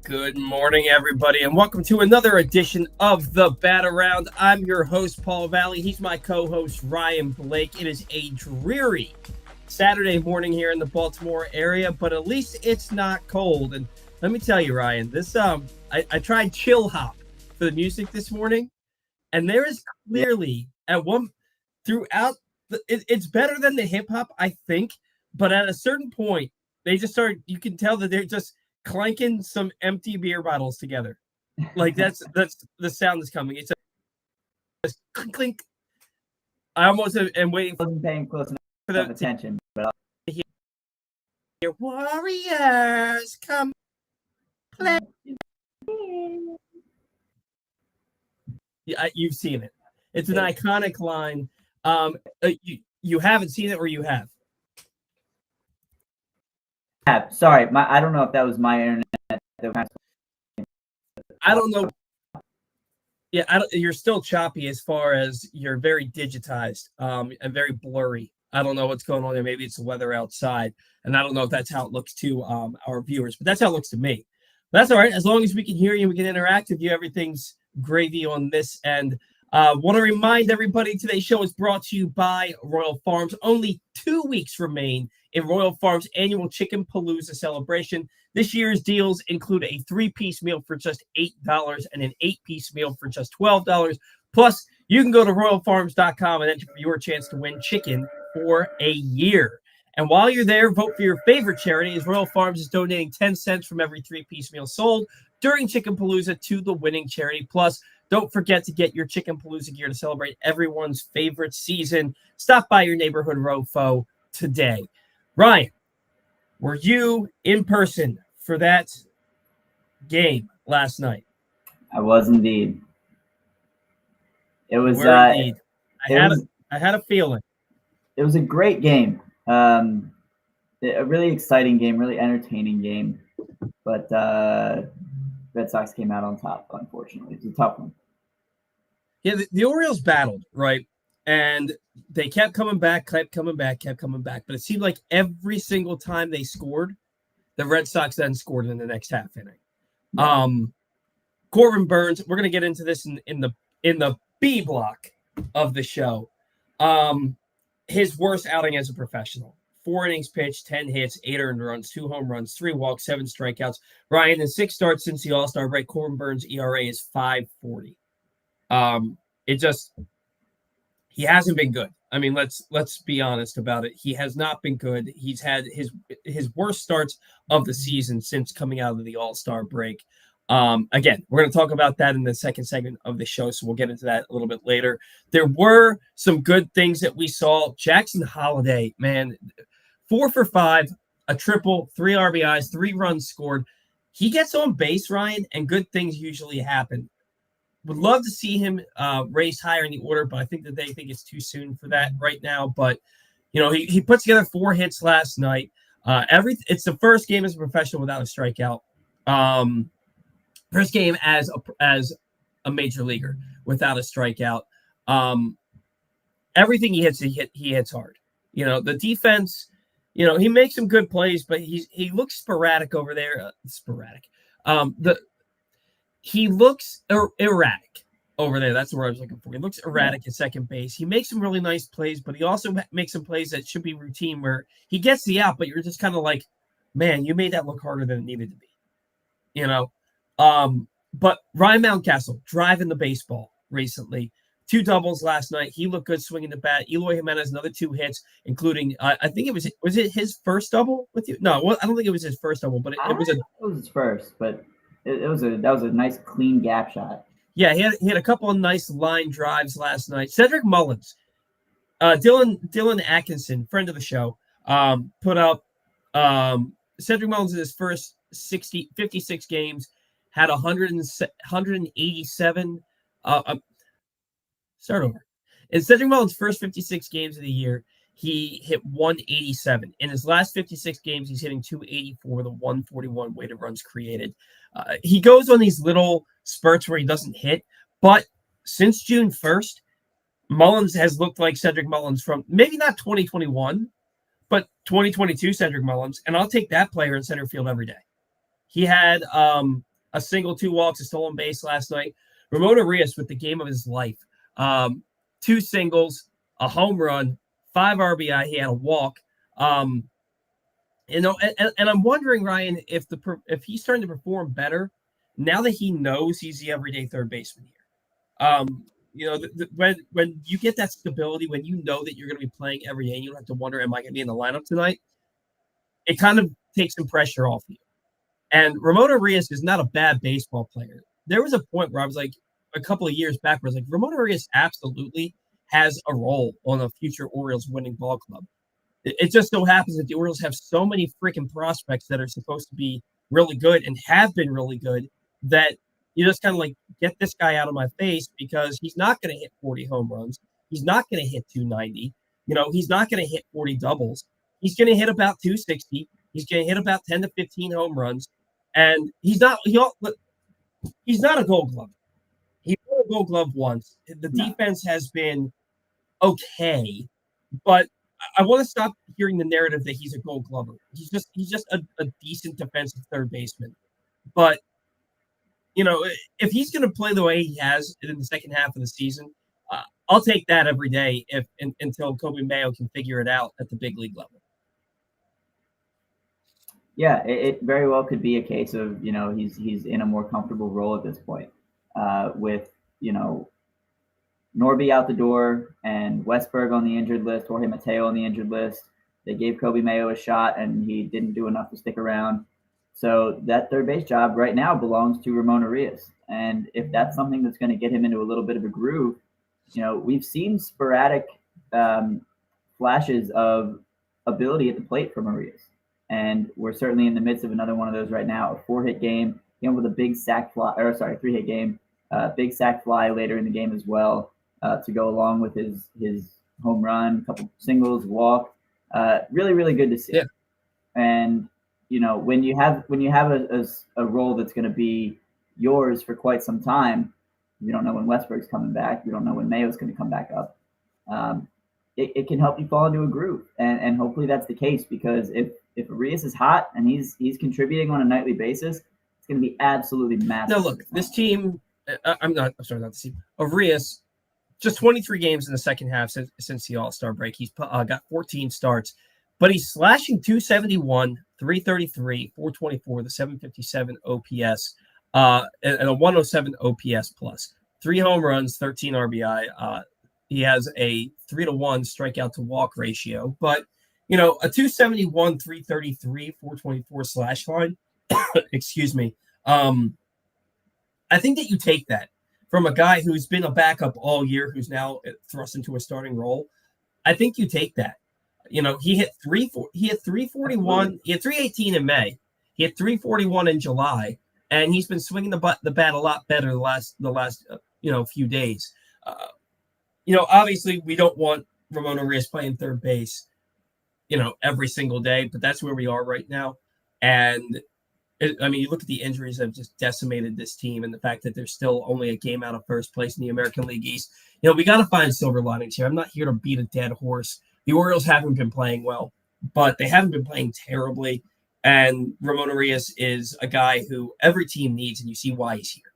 Good morning, everybody, and welcome to another edition of the Bat Around. I'm your host, Paul Valley. He's my co-host, Ryan Blake. It is a dreary Saturday morning here in the Baltimore area, but at least it's not cold. And let me tell you, Ryan, this I tried Chill Hop for the music this morning, and there is clearly it's better than the hip hop, I think, but at a certain point, they just start. You can tell that they're just clanking some empty beer bottles together. Like that's the sound that's coming. It's a clink clink. I almost am waiting I wasn't paying close enough attention, but your Warriors come play. Yeah, you've seen it. It's an iconic line. You haven't seen it, or you have? Sorry, I don't know if that was my internet. I don't know. Yeah, you're still choppy as far as you're very digitized and very blurry. I don't know what's going on there. Maybe it's the weather outside, and I don't know if that's how it looks to our viewers, but that's how it looks to me. But that's all right. As long as we can hear you, we can interact with you. Everything's gravy on this end. Want to remind everybody today's show is brought to you by Royal Farms. Only 2 weeks remain in Royal Farms' annual Chicken Palooza celebration. This year's deals include a 3-piece meal for just $8 and an 8-piece meal for just $12. Plus, you can go to royalfarms.com and enter for your chance to win chicken for a year. And while you're there, vote for your favorite charity, as Royal Farms is donating 10 cents from every 3-piece meal sold during Chicken Palooza to the winning charity. Plus, don't forget to get your Chicken Palooza gear to celebrate everyone's favorite season. Stop by your neighborhood Rofo today. Ryan, were you in person for that game last night? I was indeed. It was. Indeed. I had a feeling. It was a great game. A really exciting game, really entertaining game. But Red Sox came out on top, unfortunately. It was a tough one. Yeah, the Orioles battled, right? And they kept coming back. But it seemed like every single time they scored, the Red Sox then scored in the next half inning. Yeah. Corbin Burnes, we're going to get into this in the B block of the show. His worst outing as a professional. 4 innings pitched, 10 hits, 8 earned runs, 2 home runs, 3 walks, 7 strikeouts. Ryan, in 6 starts since the All-Star break, Corbin Burnes' ERA is 5.40. He hasn't been good. I mean, let's be honest about it. He has not been good. He's had his worst starts of the season since coming out of the All-Star break. Again, we're going to talk about that in the second segment of the show, so we'll get into that a little bit later. There were some good things that we saw. Jackson Holliday, man, 4 for 5, a triple, 3 RBIs, 3 runs scored. He gets on base, Ryan, and good things usually happen. Would love to see him race higher in the order, but I think that they think it's too soon for that right now. But, you know, he put together 4 hits last night. It's the first game as a professional without a strikeout. First game as a major leaguer without a strikeout. Everything he hits hard. You know, the defense, you know, he makes some good plays, but he looks sporadic over there. He looks erratic over there. That's the word I was looking for. He looks erratic at second base. He makes some really nice plays, but he also makes some plays that should be routine where he gets the out, but you're just kind of like, man, you made that look harder than it needed to be. You know? But Ryan Mountcastle driving the baseball recently. 2 doubles last night. He looked good swinging the bat. Eloy Jimenez, another 2 hits, including I think was it his first double with you? No, I don't think it was his first double, but it was his first, but that was a nice clean gap shot. Yeah, he had a couple of nice line drives last night. Cedric Mullins, Dylan Atkinson, friend of the show, put up Cedric Mullins in his first 56 games, had 187. Start over. In Cedric Mullins' first 56 games of the year, he hit 187. In his last 56 games, he's hitting 284, the 141 weighted runs created. He goes on these little spurts where he doesn't hit, but since June 1st, Mullins has looked like Cedric Mullins from maybe not 2021, but 2022 Cedric Mullins, and I'll take that player in center field every day. He had a single, 2 walks, a stolen base last night. Ramon Urias with the game of his life. 2 singles, a home run, 5 RBI. He had a walk. And I'm wondering, Ryan, if he's starting to perform better now that he knows he's the everyday third baseman here. When you get that stability, when you know that you're going to be playing every day, and you don't have to wonder, am I going to be in the lineup tonight? It kind of takes some pressure off you. And Ramon Urias is not a bad baseball player. There was a point where I was like, a couple of years back, where I was like, Ramon Urias absolutely has a role on a future Orioles winning ball club. It just so happens that the Orioles have so many freaking prospects that are supposed to be really good and have been really good that you just kind of like, get this guy out of my face, because he's not going to hit 40 home runs. He's not going to hit 290. He's not going to hit 40 doubles. He's going to hit about 260. He's going to hit about 10 to 15 home runs. And he's not a Gold Glove. He won a Gold Glove once. The defense has been okay, but I want to stop hearing the narrative that he's a Gold Glover. He's just a decent defensive third baseman. But if he's going to play the way he has in the second half of the season, I'll take that every day until Corbin Burnes can figure it out at the big league level. Yeah, it very well could be a case of, he's in a more comfortable role at this point, with, Norby out the door and Westberg on the injured list, Jorge Mateo on the injured list. They gave Coby Mayo a shot, and he didn't do enough to stick around. So that third base job right now belongs to Ramon Urias. And if that's something that's going to get him into a little bit of a groove, we've seen sporadic flashes of ability at the plate from Urias. And we're certainly in the midst of another one of those right now. A 4-hit game, with a big sack fly, 3-hit game, big sack fly later in the game as well, to go along with his home run, a couple singles, walk. Really, really good to see. Yeah. And when you have a role that's going to be yours for quite some time, you don't know when Westberg's coming back. You don't know when Mayo's going to come back up. It can help you fall into a groove, and hopefully that's the case, because if Urias is hot and he's contributing on a nightly basis, it's going to be absolutely massive. Now look, this team. Not the team. Urias, just 23 games in the second half since the All-Star break. He's got 14 starts, but he's slashing 271, 333, 424, the 757 OPS, and a 107 OPS plus. 3 home runs, 13 RBI. He has a 3-to-1 strikeout to walk ratio, but a 271, 333, 424 slash line. Excuse me. I think that you take that from a guy who's been a backup all year, who's now thrust into a starting role. I think you take that. He hit 341. He had 318 in May. He hit 341 in July, and he's been swinging the bat a lot better the last few days. Obviously we don't want Ramon Urias playing third base, every single day, but that's where we are right now. And you look at the injuries that have just decimated this team, and the fact that they're still only a game out of first place in the American League East. We got to find silver linings here. I'm not here to beat a dead horse. The Orioles haven't been playing well, but they haven't been playing terribly. And Ramon Urias is a guy who every team needs, and you see why he's here.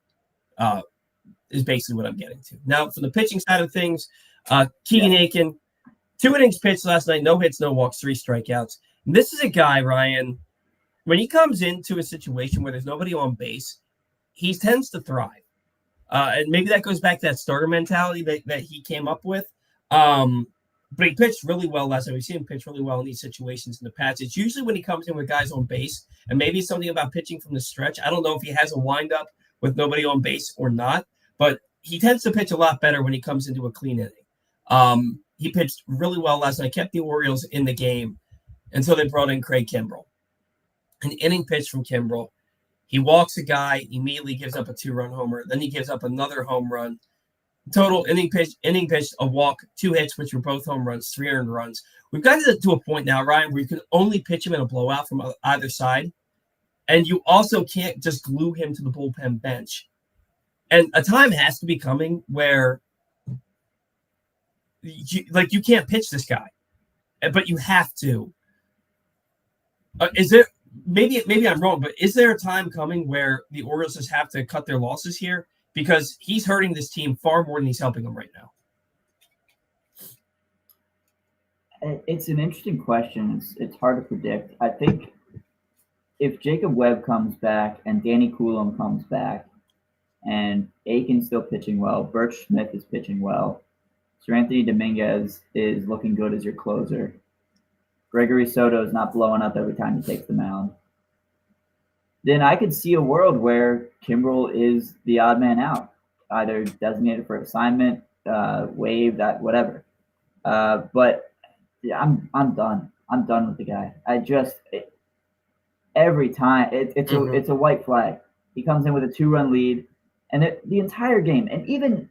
Is basically what I'm getting to. Now, from the pitching side of things, Keegin Akin, 2 innings pitched last night, no hits, no walks, 3 strikeouts. And this is a guy, Ryan, when he comes into a situation where there's nobody on base, he tends to thrive. And maybe that goes back to that starter mentality that he came up with. But he pitched really well last night. We've seen him pitch really well in these situations in the past. It's usually when he comes in with guys on base, and maybe it's something about pitching from the stretch. I don't know if he has a windup with nobody on base or not, but he tends to pitch a lot better when he comes into a clean inning. He pitched really well last night, kept the Orioles in the game until they brought in Craig Kimbrell. An inning pitch from Kimbrell. He walks a guy, immediately gives up a 2-run homer. Then he gives up another home run. Total inning pitch, a walk, 2 hits, which were both home runs, 3 earned runs. We've gotten to a point now, Ryan, where you can only pitch him in a blowout from either side. And you also can't just glue him to the bullpen bench. And a time has to be coming where you can't pitch this guy, but you have to. maybe I'm wrong, but is there a time coming where the Orioles just have to cut their losses here? Because he's hurting this team far more than he's helping them right now. It's an interesting question. It's hard to predict. I think if Jacob Webb comes back and Danny Coulomb comes back and Akin's still pitching well, Birch Smith is pitching well, Sir Anthony Dominguez is looking good as your closer, Gregory Soto is not blowing up every time he takes the mound, then I could see a world where Kimbrel is the odd man out, either designated for assignment, waived, whatever. But yeah, I'm done. I'm done with the guy. Every time it's a white flag. He comes in with a 2-run lead, and the entire game, and even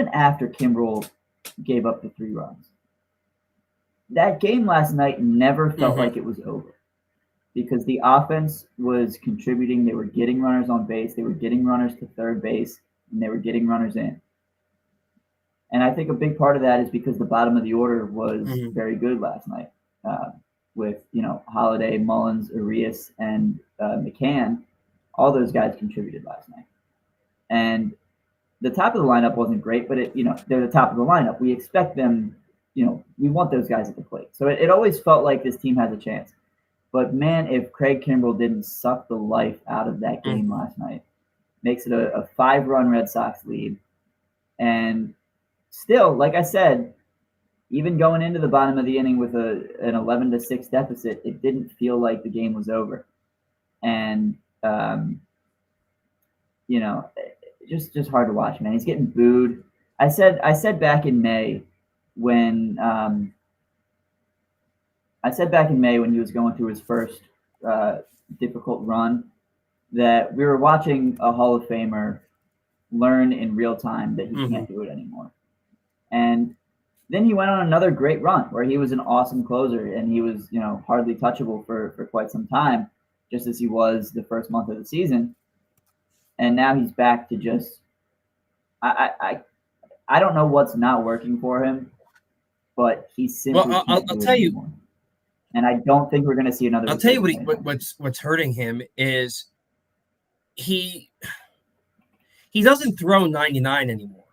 after Kimbrel gave up the 3 runs, that game last night never felt like it was over because the offense was contributing. They were getting runners on base. They were getting runners to third base, and they were getting runners in. And I think a big part of that is because the bottom of the order was very good last night with, Holliday, Mullins, Urias, and McCann. All those guys contributed last night. And the top of the lineup wasn't great, but they're the top of the lineup. We expect them, we want those guys at the plate. So it always felt like this team has a chance. But man, if Craig Kimbrel didn't suck the life out of that game last night, makes it a 5-run Red Sox lead. And still, like I said, even going into the bottom of the inning with an 11-6 deficit, it didn't feel like the game was over. And, just hard to watch, man. He's getting booed. I said back in May when he was going through his first difficult run that we were watching a Hall of Famer learn in real time that he can't do it anymore. And then he went on another great run where he was an awesome closer and he was, hardly touchable for quite some time, just as he was the first month of the season. And now he's back to just I don't know what's not working for him, but he simply I'll tell you anymore. And I don't think we're going to see another. I'll tell you what's hurting him is he doesn't throw 99 anymore.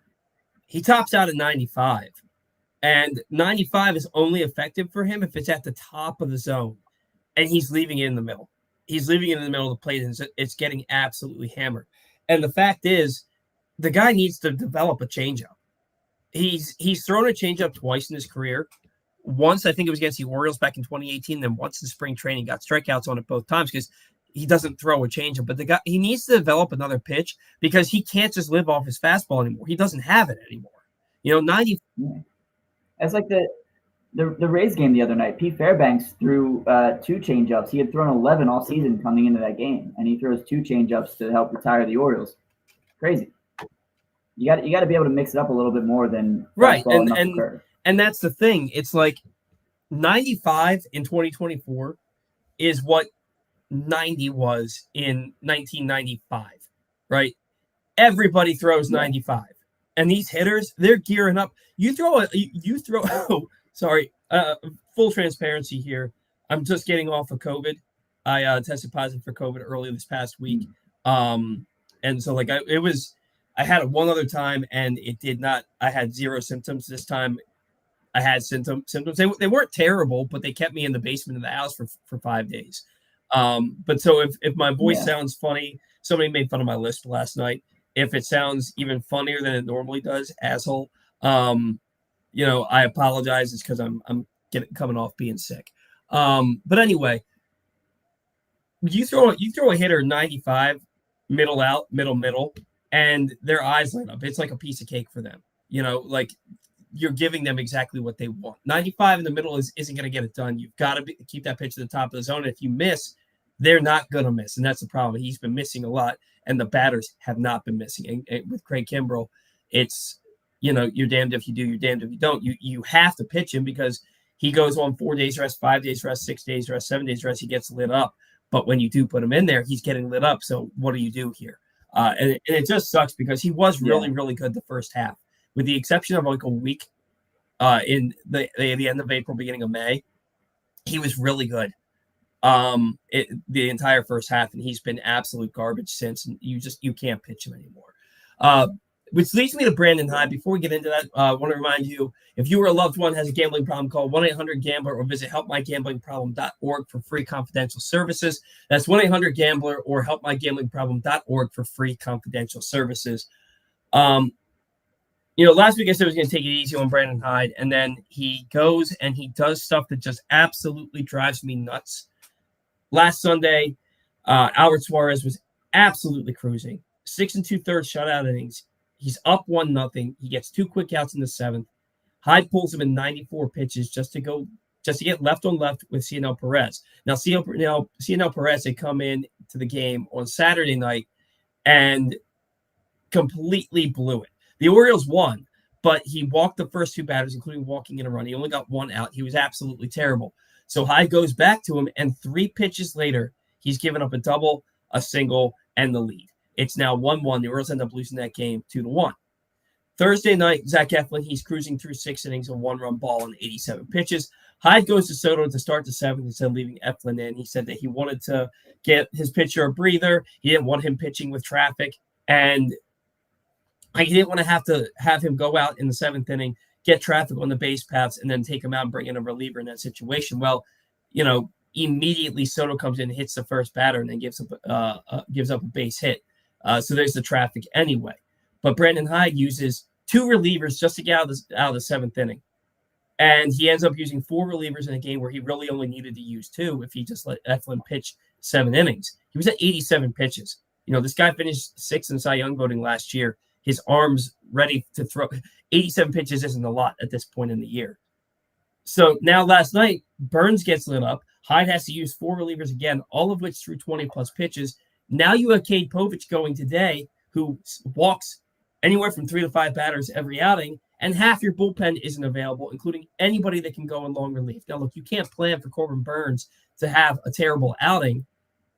He tops out at 95. And 95 is only effective for him if it's at the top of the zone and he's leaving it in the middle. He's leaving it in the middle of the plate and it's getting absolutely hammered. And the fact is, the guy needs to develop a changeup. He's thrown a changeup twice in his career. Once, I think it was against the Orioles back in 2018. Then once in spring training, got strikeouts on it both times because he doesn't throw a changeup. But he needs to develop another pitch because he can't just live off his fastball anymore. He doesn't have it anymore. 90. Yeah. It's like the Rays game the other night. Pete Fairbanks threw 2 changeups. He had thrown 11 all season coming into that game, and he throws 2 changeups to help retire the Orioles. Crazy. You got to be able to mix it up a little bit more than right. And that's the thing. It's like 95 in 2024 is what 90 was in 1995, right? Everybody throws 95. And these hitters, they're gearing up. Full transparency here. I'm just getting off of COVID. I tested positive for COVID earlier this past week. And so I had it one other time and it did not, I had 0 symptoms. This time I had symptoms. They weren't terrible, but they kept me in the basement of the house for 5 days. But so if my voice sounds funny, somebody made fun of my lisp last night. If it sounds even funnier than it normally does, asshole, I apologize. It's because I'm coming off being sick. But anyway, you throw a hitter 95, middle out, middle, and their eyes light up. It's like a piece of cake for them. Like you're giving them exactly what they want. 95 in the middle isn't going to get it done. You've got to keep that pitch at the top of the zone. If you miss, they're not going to miss, and that's the problem. He's been missing a lot. And the batters have not been missing. And with Craig Kimbrel, it's, you're damned if you do, you're damned if you don't. You have to pitch him because he goes on 4 days rest, 5 days rest, 6 days rest, 7 days rest. He gets lit up. But when you do put him in there, he's getting lit up. So what do you do here? And it just sucks because he was really, really good the first half. With the exception of like a week in the end of April, beginning of May, he was really good. the entire first half, and he's been absolute garbage since. And you can't pitch him anymore. Which leads me to Brandon Hyde. Before we get into that, I want to remind you, if you or a loved one has a gambling problem, call 1-800-GAMBLER or visit helpmygamblingproblem.org for free confidential services. That's 1-800-GAMBLER or helpmygamblingproblem.org for free confidential services. Last week I said I was going to take it easy on Brandon Hyde, and then he goes and he does stuff that just absolutely drives me nuts. Last Sunday, Albert Suarez was absolutely cruising. 6 2/3 shutout innings. He's up 1-0. He gets 2 quick outs in the 7th. Hyde pulls him in 94 pitches just to get left on left with Cionel Perez. Now, Cionel Perez had come in to the game on Saturday night and completely blew it. The Orioles won, but he walked the first 2 batters, including walking in a run. He only got 1 out. He was absolutely terrible. So Hyde goes back to him, and 3 pitches later, he's given up a double, a single, and the lead. It's now 1-1. The Orioles end up losing that game 2-1. Thursday night, Zach Eflin, he's cruising through 6 innings, a 1-run ball and 87 pitches. Hyde goes to Soto to start the 7th instead of leaving Eflin in. He said that he wanted to get his pitcher a breather. He didn't want him pitching with traffic, and he didn't want to have him go out in the 7th inning, get traffic on the base paths, and then take him out and bring in a reliever in that situation. Well, immediately Soto comes in, hits the first batter, and then gives up a base hit. So there's the traffic anyway. But Brandon Hyde uses 2 relievers just to get out of the 7th inning. And he ends up using 4 relievers in a game where he really only needed to use 2 if he just let Eflin pitch 7 innings. He was at 87 pitches. This guy finished 6th in Cy Young voting last year. His arm's ready to throw. 87 pitches isn't a lot at this point in the year. So now last night, Burnes gets lit up. Hyde has to use 4 relievers again, all of which threw 20-plus pitches. Now you have Cade Povich going today, who walks anywhere from 3 to 5 batters every outing, and half your bullpen isn't available, including anybody that can go in long relief. Now, look, you can't plan for Corbin Burnes to have a terrible outing,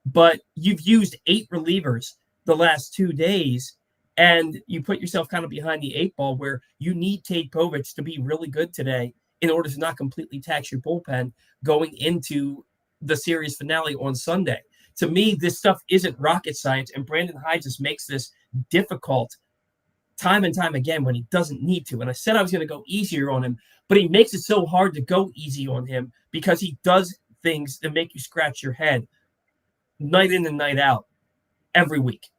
but you've used 8 relievers the last 2 days, and you put yourself kind of behind the 8 ball where you need Cade Povich to be really good today in order to not completely tax your bullpen going into the series finale on Sunday. To me, this stuff isn't rocket science, and Brandon Hyde just makes this difficult time and time again when he doesn't need to. And I said I was going to go easier on him, but he makes it so hard to go easy on him because he does things that make you scratch your head night in and night out every week.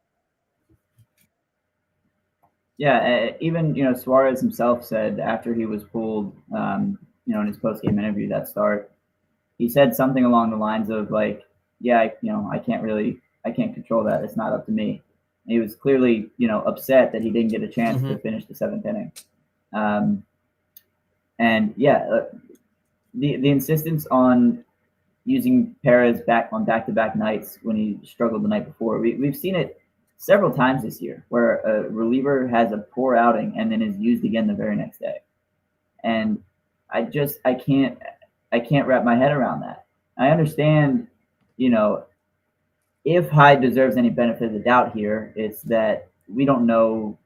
Yeah, even Suarez himself said after he was pulled, in his post-game interview that start, he said something along the lines of like, "Yeah, I can't control that. It's not up to me." And he was clearly, upset that he didn't get a chance to finish the 7th inning. And yeah, the insistence on using Perez back on back-to-back nights when he struggled the night before, we've seen it several times this year where a reliever has a poor outing and then is used again the very next day. And I can't wrap my head around that. I understand, if Hyde deserves any benefit of the doubt here, it's that we don't know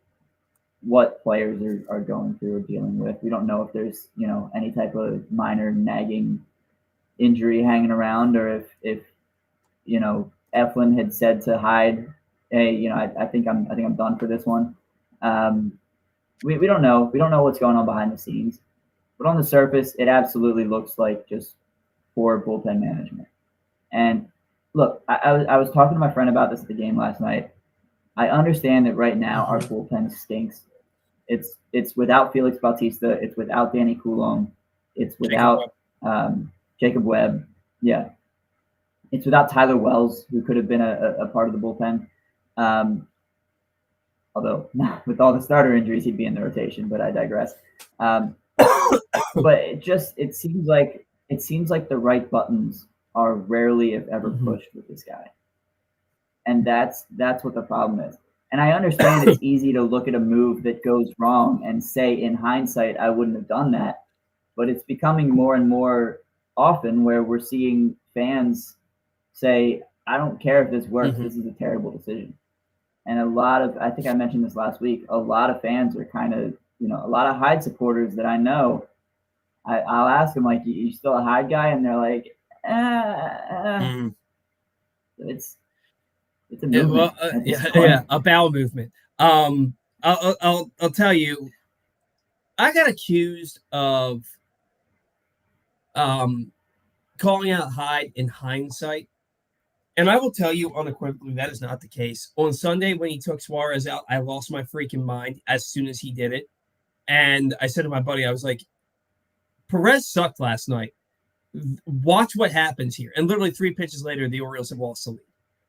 what players are going through or dealing with. We don't know if there's, any type of minor nagging injury hanging around, or if Eflin had said to Hyde, "Hey, I think I'm done for this one." We don't know. We don't know what's going on behind the scenes. But on the surface, it absolutely looks like just poor bullpen management. And look, I was talking to my friend about this at the game last night. I understand that right now our bullpen stinks. It's without Felix Bautista. It's without Danny Coulomb. It's without Jacob Webb. Yeah. It's without Tyler Wells, who could have been a part of the bullpen. Although with all the starter injuries, he'd be in the rotation, but I digress. But it seems like the right buttons are rarely, if ever, pushed with this guy. And that's what the problem is. And I understand it's easy to look at a move that goes wrong and say, in hindsight, I wouldn't have done that. But it's becoming more and more often where we're seeing fans say, I don't care if this works. This is a terrible decision. And I think I mentioned this last week, a lot of fans are kind of, a lot of Hyde supporters that I know, I'll ask them, like, you still a Hyde guy? And they're like, Mm. It's a movement at this point. Yeah, a bowel movement. I'll tell you, I got accused of calling out Hyde in hindsight. And I will tell you unequivocally that is not the case. On Sunday, when he took Suarez out, I lost my freaking mind as soon as he did it. And I said to my buddy, I was like, Perez sucked last night. Watch what happens here. And literally 3 pitches later, the Orioles have lost the lead.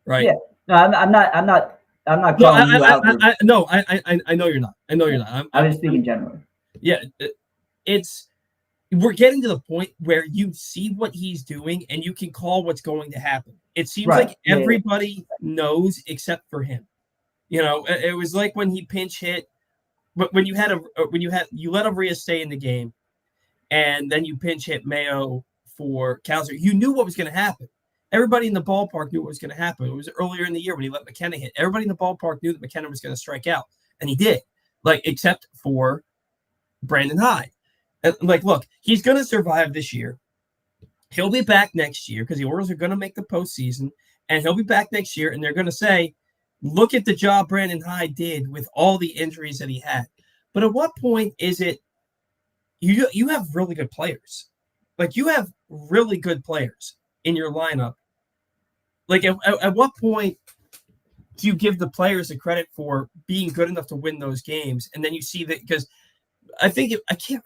Right? Yeah. No, I'm not No, calling you out. I know you're not. I know you're not. I was just speaking generally. Yeah, we're getting to the point where you see what he's doing and you can call what's going to happen. It seems like everybody knows except for him. It was like when he pinch hit, when you let Urias stay in the game, and then you pinch hit Mayo for Cowser. You knew what was going to happen. Everybody in the ballpark knew what was going to happen. It was earlier in the year when he let McKenna hit. Everybody in the ballpark knew that McKenna was going to strike out, and he did. Except for Brandon Hyde. Look, he's going to survive this year. He'll be back next year because the Orioles are going to make the postseason, and he'll be back next year, and they're going to say, look at the job Brandon Hyde did with all the injuries that he had. But at what point is it you have really good players? You have really good players in your lineup. At what point do you give the players the credit for being good enough to win those games? And then you see that because I think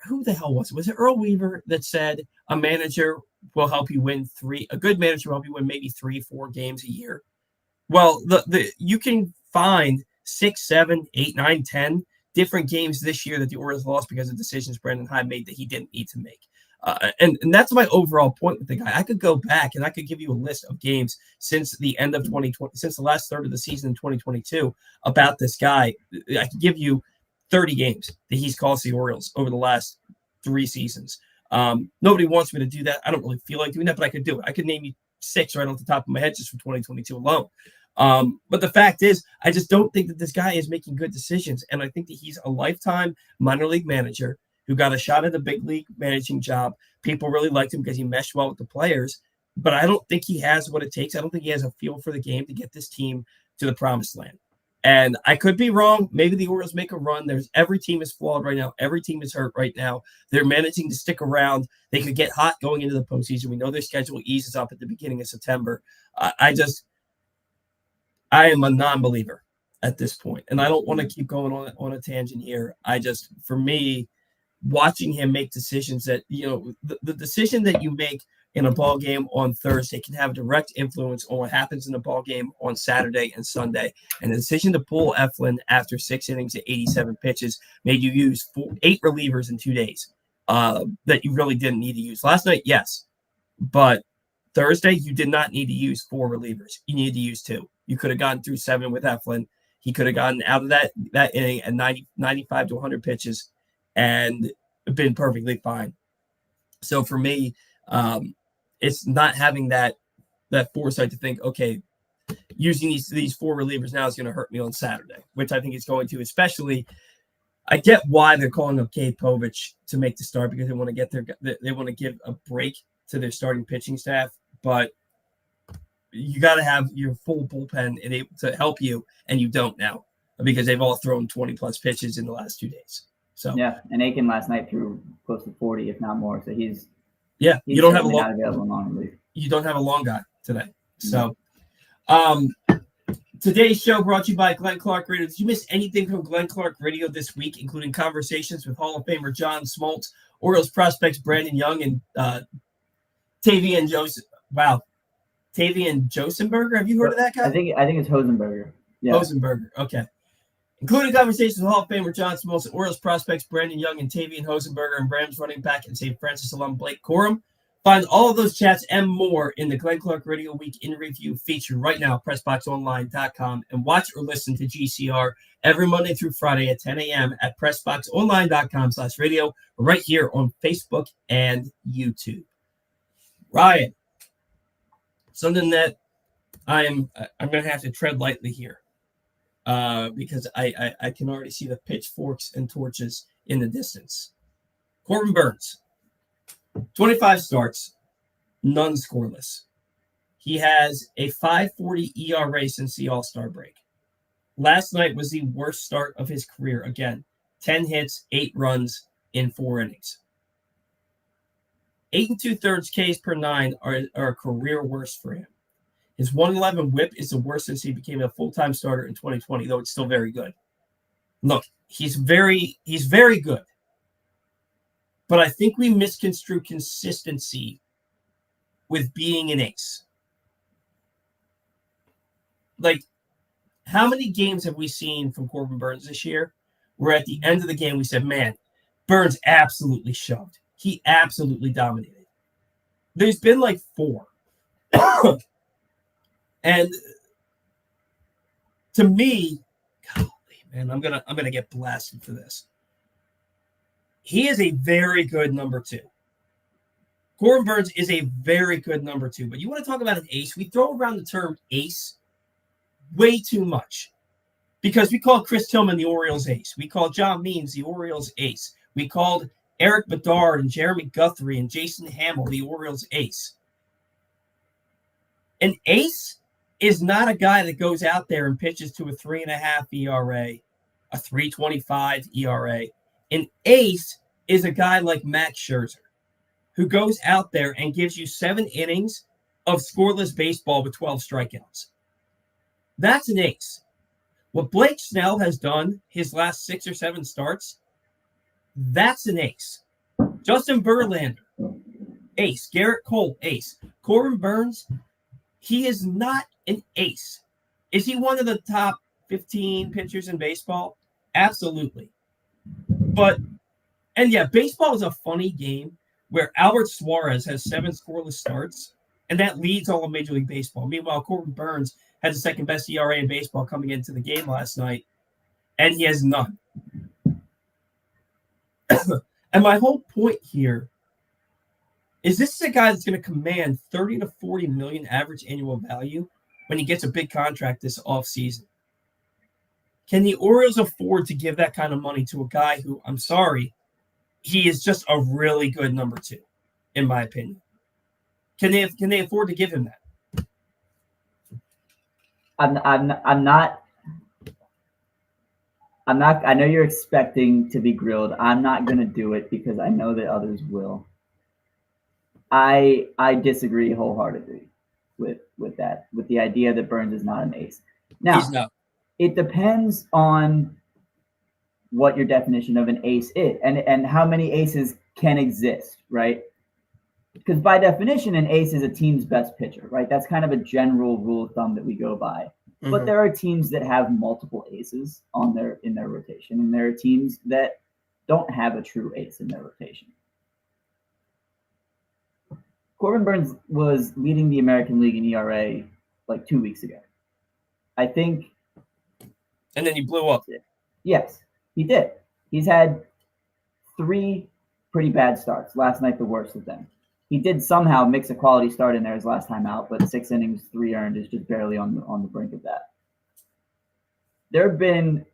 who the hell was it? Was it Earl Weaver that said a manager will help you win a good manager will help you win maybe 3-4 games a year? Well, you can find 6, 7, 8, 9, 10 different games this year that the Orioles lost because of decisions Brandon Hyde made that he didn't need to make. And that's my overall point with the guy. I could go back and I could give you a list of games since the end of 2020, since the last third of the season in 2022 about this guy. I could give you 30 games that he's cost the Orioles over the last 3 seasons. Nobody wants me to do that. I don't really feel like doing that, but I could do it. I could name you 6 right off the top of my head just for 2022 alone. But the fact is, I just don't think that this guy is making good decisions. And I think that he's a lifetime minor league manager who got a shot at a big league managing job. People really liked him because he meshed well with the players. But I don't think he has what it takes. I don't think he has a feel for the game to get this team to the promised land. And I could be wrong. Maybe the Orioles make a run. Every team is flawed right now. Every team is hurt right now. They're managing to stick around. They could get hot going into the postseason. We know their schedule eases up at the beginning of September. I am a non-believer at this point. And I don't want to keep going on a tangent here. For me, watching him make decisions that, the decision that you make in a ball game on Thursday can have a direct influence on what happens in the ball game on Saturday and Sunday. And the decision to pull Eflin after 6 innings at 87 pitches made you use 8 relievers in 2 days that you really didn't need to use. Last night, yes. But Thursday, you did not need to use 4 relievers. You needed to use 2. You could have gotten through 7 with Eflin. He could have gotten out of that inning at 95 to 100 pitches and been perfectly fine. So for me, it's not having that foresight to think, okay, using these 4 relievers now is going to hurt me on Saturday, which I think it's going to. Especially, I get why they're calling up Cade Povich to make the start because they want to give a break to their starting pitching staff, but you got to have your full bullpen to help you, and you don't now because they've all thrown 20+ pitches in the last 2 days. So yeah, and Akin last night threw close to 40, if not more. So he's you don't have a not available in long relief. You don't have a long guy today. So, today's show brought to you by Glenn Clark Radio. Did you miss anything from Glenn Clark Radio this week, including conversations with Hall of Famer John Smoltz, Orioles prospects Brandon Young, and Tavian Joseph? Wow. Tavian Josenberger. Have you heard of that guy? I think it's Hosenberger. Yeah. Hosenberger. Okay. Including conversations with Hall of Famer John Smoltz, Orioles prospects Brandon Young and Tavian Hosenberger, and Rams running back and St. Francis alum Blake Corum. Find all of those chats and more in the Glenn Clark Radio Week in Review feature right now at PressBoxOnline.com, and watch or listen to GCR every Monday through Friday at 10 a.m. at PressBoxOnline.com/radio, right here on Facebook and YouTube. Ryan, something that I'm going to have to tread lightly here because I can already see the pitchforks and torches in the distance. Corbin Burnes, 25 starts, none scoreless. He has a 5.40 ERA since the All-Star break. Last night was the worst start of his career. Again, 10 hits, 8 runs in 4 innings. 8 2/3 Ks per 9 are a career worst for him. His 111 whip is the worst since he became a full-time starter in 2020, though it's still very good. Look, he's very good. But I think we misconstrue consistency with being an ace. Like, how many games have we seen from Corbin Burnes this year where at the end of the game we said, man, Burnes absolutely shoved. He absolutely dominated. There's been like 4. And to me, golly, man, I'm gonna get blasted for this. He is a very good number 2. Corbin Burnes is a very good number 2. But you want to talk about an ace? We throw around the term ace way too much. Because we called Chris Tillman the Orioles ace. We called John Means the Orioles ace. We called Eric Bedard and Jeremy Guthrie and Jason Hamill the Orioles ace. An ace is not a guy that goes out there and pitches to a 3.5 ERA, a 3.25 ERA. An ace is a guy like Max Scherzer, who goes out there and gives you 7 innings of scoreless baseball with 12 strikeouts. That's an ace. What Blake Snell has done his last 6 or 7 starts, that's an ace. Justin Verlander, ace. Garrett Cole, ace. Corbin Burnes, he is not an ace. Is he one of the top 15 pitchers in baseball? Absolutely. But, and yeah, baseball is a funny game where Albert Suarez has 7 scoreless starts, and that leads all of Major League Baseball. Meanwhile, Corbin Burnes had the second best ERA in baseball coming into the game last night, and he has none. And my whole point here is this is a guy that's going to command 30 to 40 million average annual value when he gets a big contract this offseason. Can the Orioles afford to give that kind of money to a guy who, I'm sorry, he is just a really good number 2, in my opinion? Can they afford to give him that? I'm not. I know you're expecting to be grilled. I'm not going to do it because I know that others will. I disagree wholeheartedly with that, with the idea that Burnes is not an ace. Now, He's not. It depends on what your definition of an ace is and how many aces can exist, right? Because by definition, an ace is a team's best pitcher, right? That's kind of a general rule of thumb that we go by. Mm-hmm. But there are teams that have multiple aces in their rotation, and there are teams that don't have a true ace in their rotation. Corbin Burnes was leading the American League in ERA like 2 weeks ago. I think. And then he blew up. Yes, he did. He's had 3 pretty bad starts. Last night, the worst of them. He did somehow mix a quality start in there his last time out, but 6 innings, 3 earned is just barely on the brink of that. There have been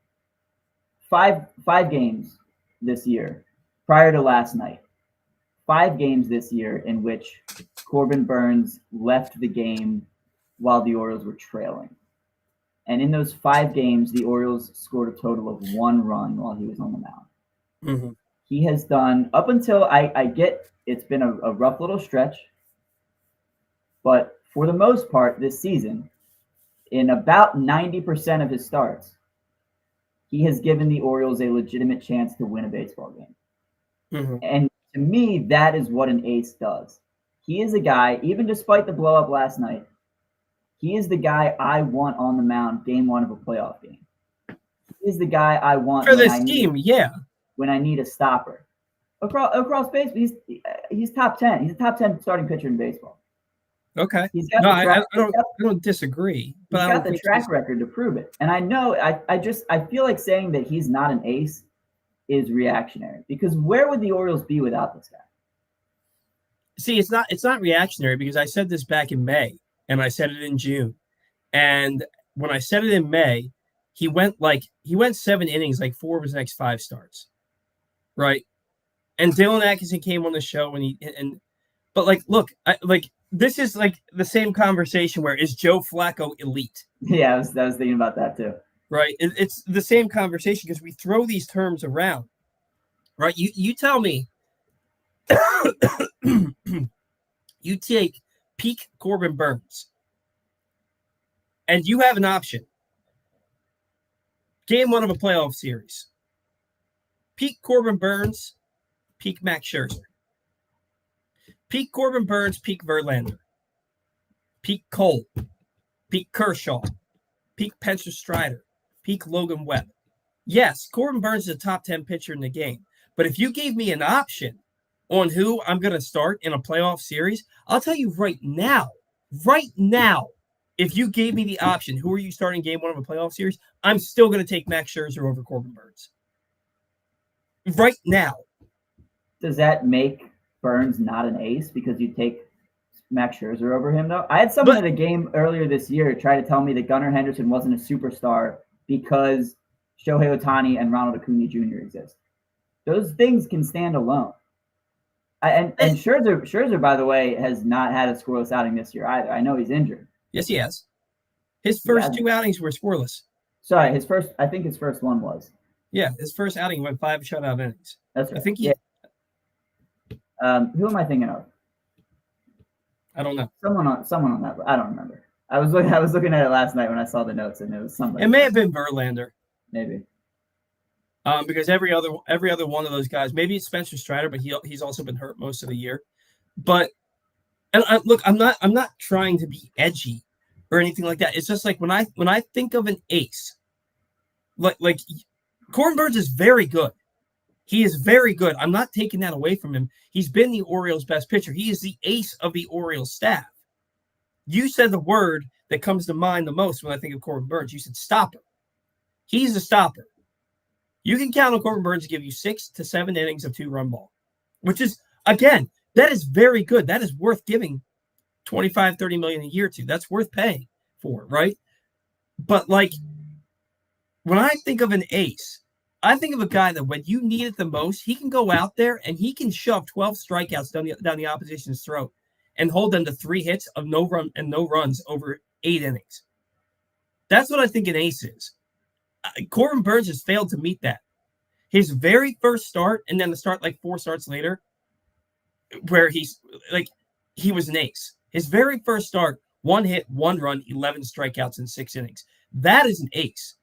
five games this year prior to last night. 5 games this year in which Corbin Burnes left the game while the Orioles were trailing. And in those 5 games, the Orioles scored a total of 1 run while he was on the mound. Mm-hmm. He has done, up until I get, it's been a rough little stretch, but for the most part this season, in about 90% of his starts, he has given the Orioles a legitimate chance to win a baseball game. Mm-hmm. And to me, that is what an ace does. He is a guy, even despite the blow up last night, he is the guy I want on the mound game 1 of a playoff game. He is the guy I want for this team, when I need a stopper. Across baseball, he's top 10. He's a top 10 starting pitcher in baseball. Okay. I don't disagree. But he's got the track record to prove it. And I know I feel like saying that he's not an ace is reactionary, because where would the Orioles be without this guy? See, it's not reactionary, because I said this back in May and I said it in June. And when I said it in May, he went 7 innings, like 4 of his next 5 starts. Right. And Dylan Atkinson came on the show but look, this is like the same conversation where is Joe Flacco elite? Yeah, I was thinking about that too. Right. It's the same conversation because we throw these terms around. Right. You tell me. You take peak Corbin Burnes, and you have an option. Game 1 of a playoff series. Peak Corbin Burnes, peak Max Scherzer. Peak Corbin Burnes, peak Verlander. Peak Cole, peak Kershaw, peak Spencer Strider, peak Logan Webb. Yes, Corbin Burnes is a top 10 pitcher in the game, but if you gave me an option on who I'm going to start in a playoff series, I'll tell you right now, if you gave me the option, who are you starting game 1 of a playoff series? I'm still going to take Max Scherzer over Corbin Burnes. Right now. Does that make Burnes not an ace because you take Max Scherzer over him, though? I had someone at a game earlier this year try to tell me that Gunnar Henderson wasn't a superstar because Shohei Ohtani and Ronald Acuna Jr. exist. Those things can stand alone. And Scherzer, by the way, has not had a scoreless outing this year either. I know he's injured. Yes, he has. His first 2 outings were scoreless. Sorry, I think his first one was. Yeah, his first outing went 5 shutout innings. That's right. I think he. Yeah. Who am I thinking of? I don't know. Someone on that. I don't remember. I was looking at it last night when I saw the notes, and it was somebody. It may have been Verlander. Maybe. Because every other one of those guys, maybe it's Spencer Strider, but he's also been hurt most of the year. But look, I'm not trying to be edgy or anything like that. It's just like when I think of an ace, like Corbin Burnes is very good. He is very good. I'm not taking that away from him. He's been the Orioles' best pitcher. He is the ace of the Orioles staff. You said the word that comes to mind the most when I think of Corbin Burnes. You said stopper. He's a stopper. You can count on Corbin Burnes to give you 6 to 7 innings of 2-run ball, which is, again, that is very good. That is worth giving $25-30 million a year to. That's worth paying for, right? But like when I think of an ace, I think of a guy that when you need it the most, he can go out there and he can shove 12 strikeouts down the opposition's throat and hold them to 3 hits of no runs over 8 innings. That's what I think an ace is. Corbin Burnes has failed to meet that. His very first start, and then the start like 4 starts later, where he was an ace. His very first start, 1 hit, 1 run, 11 strikeouts in 6 innings. That is an ace.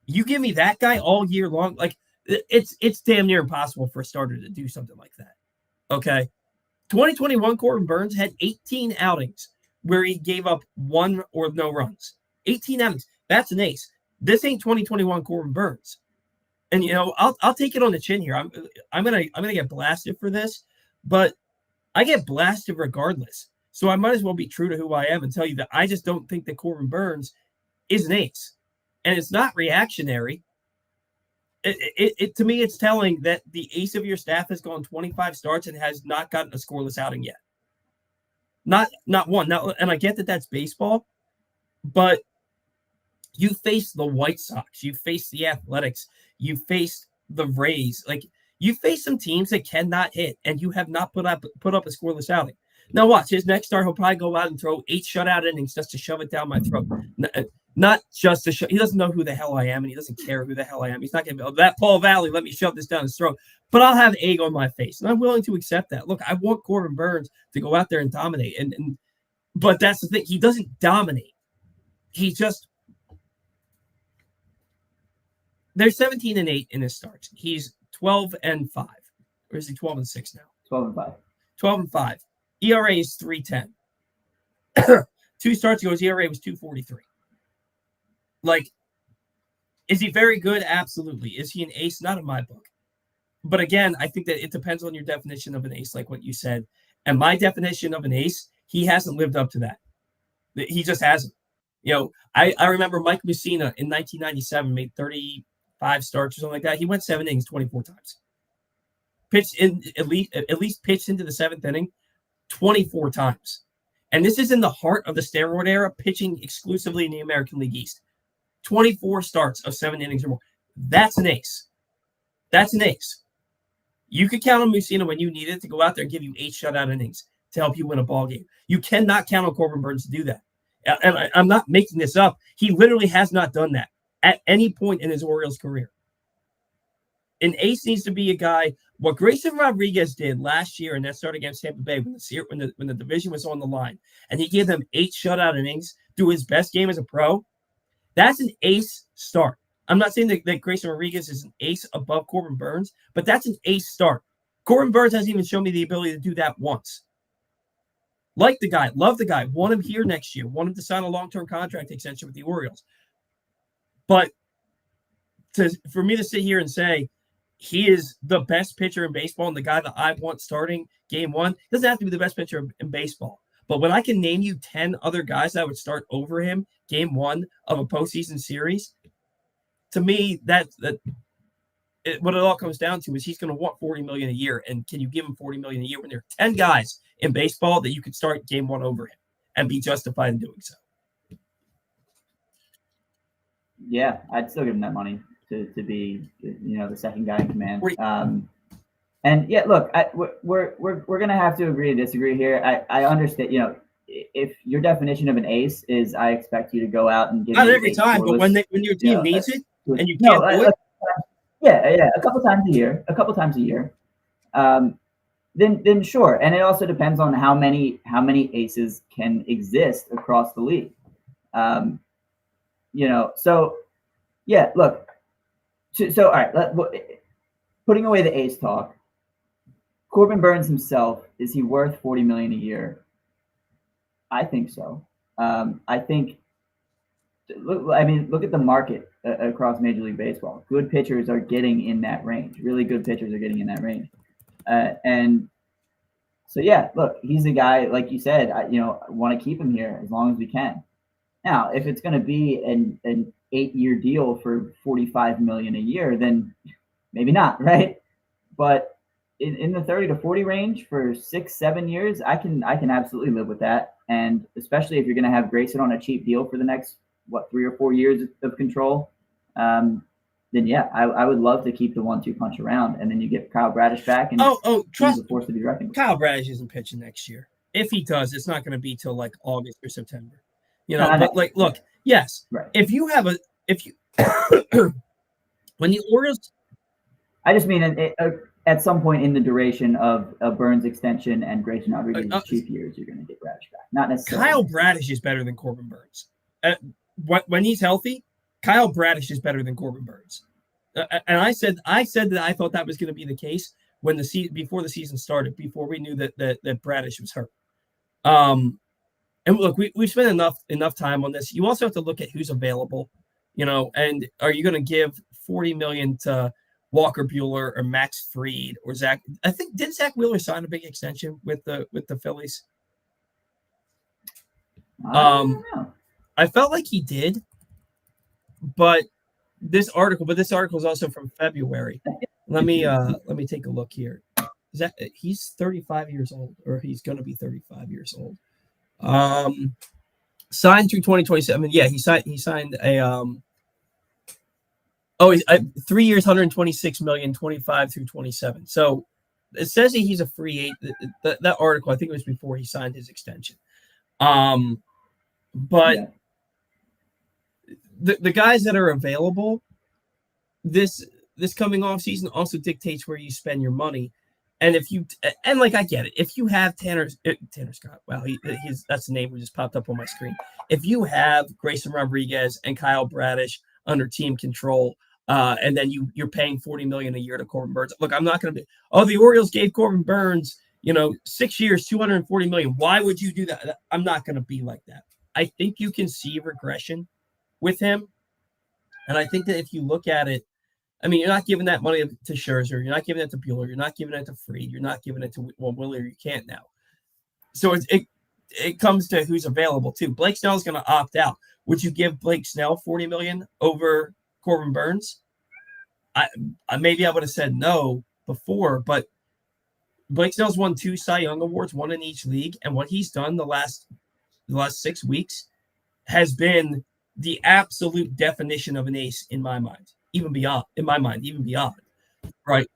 You give me that guy all year long, like it's damn near impossible for a starter to do something like that. Okay. 2021 Corbin Burnes had 18 outings where he gave up 1 or no runs. 18 outings. That's an ace. This ain't 2021 Corbin Burnes. And I'll take it on the chin here. I'm gonna get blasted for this, but I get blasted regardless. So I might as well be true to who I am and tell you that I just don't think that Corbin Burnes is an ace. And it's not reactionary. It to me, it's telling that the ace of your staff has gone 25 starts and has not gotten a scoreless outing yet. Not one. Now, and I get that that's baseball, but you face the White Sox, you face the Athletics, you face the Rays. Like you face some teams that cannot hit, and you have not put up a scoreless outing. Now watch his next start. He'll probably go out and throw 8 shutout innings just to shove it down my throat. Not just to show. He doesn't know who the hell I am, and he doesn't care who the hell I am. He's not going to be that Paul Valley. Let me shove this down his throat. But I'll have egg on my face, and I'm willing to accept that. Look, I want Corbin Burnes to go out there and dominate, but that's the thing. He doesn't dominate. He just. They're 17-8 in his starts. He's 12-5, or is he 12-6 now? 12-5. 12-5. ERA is 3.10. 2 starts ago, his ERA was 2.43. Like, is he very good? Absolutely. Is he an ace? Not in my book. But again, I think that it depends on your definition of an ace, like what you said. And my definition of an ace, he hasn't lived up to that. He just hasn't. I remember Mike Mussina in 1997 made 35 starts or something like that. He went 7 innings 24 times. Pitched in at least pitched into the 7th inning 24 times. And this is in the heart of the steroid era, pitching exclusively in the American League East. 24 starts of 7 innings or more. That's an ace. That's an ace. You could count on Mussina when you need it to go out there and give you 8 shutout innings. to help you win a ball game. You cannot count on Corbin Burnes to do that. And I'm not making this up. He literally has not done that at any point in his Orioles career. An ace needs to be a guy. What Grayson Rodriguez did last year in that start against Tampa Bay when the division was on the line, and he gave them 8 shutout innings through his best game as a pro, that's an ace start. I'm not saying that Grayson Rodriguez is an ace above Corbin Burnes, but that's an ace start. Corbin Burnes hasn't even shown me the ability to do that once. Like the guy, love the guy, want him here next year, want him to sign a long-term contract extension with the Orioles. But for me to sit here and say he is the best pitcher in baseball and the guy that I want starting game one, doesn't have to be the best pitcher in baseball. But when I can name you 10 other guys that would start over him game one of a postseason series, to me, what it all comes down to is he's going to want $40 million a year. And can you give him $40 million a year when there are 10 guys in baseball that you could start game one over him and be justified in doing so? Yeah, I'd still give him that money to be, the second guy in command. And yeah, look, we're gonna have to agree to disagree here. I understand, if your definition of an ace is I expect you to go out and give not every time, but when your team needs it and you can't do it. Yeah, a couple times a year. Then sure. And it also depends on how many aces can exist across the league. So yeah, look. So all right, putting away the ace talk, Corbin Burnes himself, is he worth $40 million a year? I think so. I think. Look at the market across Major League Baseball. Good pitchers are getting in that range. Really good pitchers are getting in that range. And so, yeah, look, he's a guy, like you said, I want to keep him here as long as we can. Now, if it's going to be an 8-year deal for $45 million a year, then maybe not, right? But in the 30 to 40 range for 6-7 years, I can absolutely live with that. And especially if you're going to have Grayson on a cheap deal for the next 3 or 4 years of control, then yeah, I would love to keep the 1-2 punch around, and then you get Kyle Bradish back, and trust the force to be reckoned with. Kyle Bradish isn't pitching next year. If he does, it's not going to be till like August or September. But look, yes, right. If you when the Orioles, I just mean at some point in the duration of a Burnes extension and Grayson Rodriguez's cheap years, you're going to get Bradish back. Not necessarily. Kyle Bradish is better than Corbin Burnes. When he's healthy, Kyle Bradish is better than Corbin Burnes. And I said that I thought that was going to be the case before the season started, before we knew that Bradish was hurt. And look, we've spent enough time on this. You also have to look at who's available, and are you going to give $40 million to Walker Buehler or Max Fried or Zach? I think, did Zach Wheeler sign a big extension with the Phillies? I felt like he did, but this article is also from February. Let me take a look here. He's 35 years old, or he's going to be 35 years old. Signed through 2027. Yeah, he signed a 3 years, $126 million, 25 through 27. So it says that he's a free agent. That article, I think it was before he signed his extension. But yeah. The guys that are available this coming off season also dictates where you spend your money. And I get it. If you have Tanner Scott, wow, that's the name who just popped up on my screen. If you have Grayson Rodriguez and Kyle Bradish under team control, and then you're paying $40 million a year to Corbin Burnes. Look, I'm not going to be. Oh, the Orioles gave Corbin Burnes, 6 years, $240 million. Why would you do that? I'm not going to be like that. I think you can see regression with him, and I think that if you look at it, you're not giving that money to Scherzer. You're not giving it to Buehler. You're not giving it to Fried. You're not giving it to Wheeler. You can't now. So it comes to who's available too. Blake Snell is going to opt out. Would you give Blake Snell $40 million over Corbin Burnes? Maybe I would have said no before, but Blake Snell's won 2 Cy Young awards, 1 in each league, and what he's done the last 6 weeks has been the absolute definition of an ace in my mind. Even beyond, right?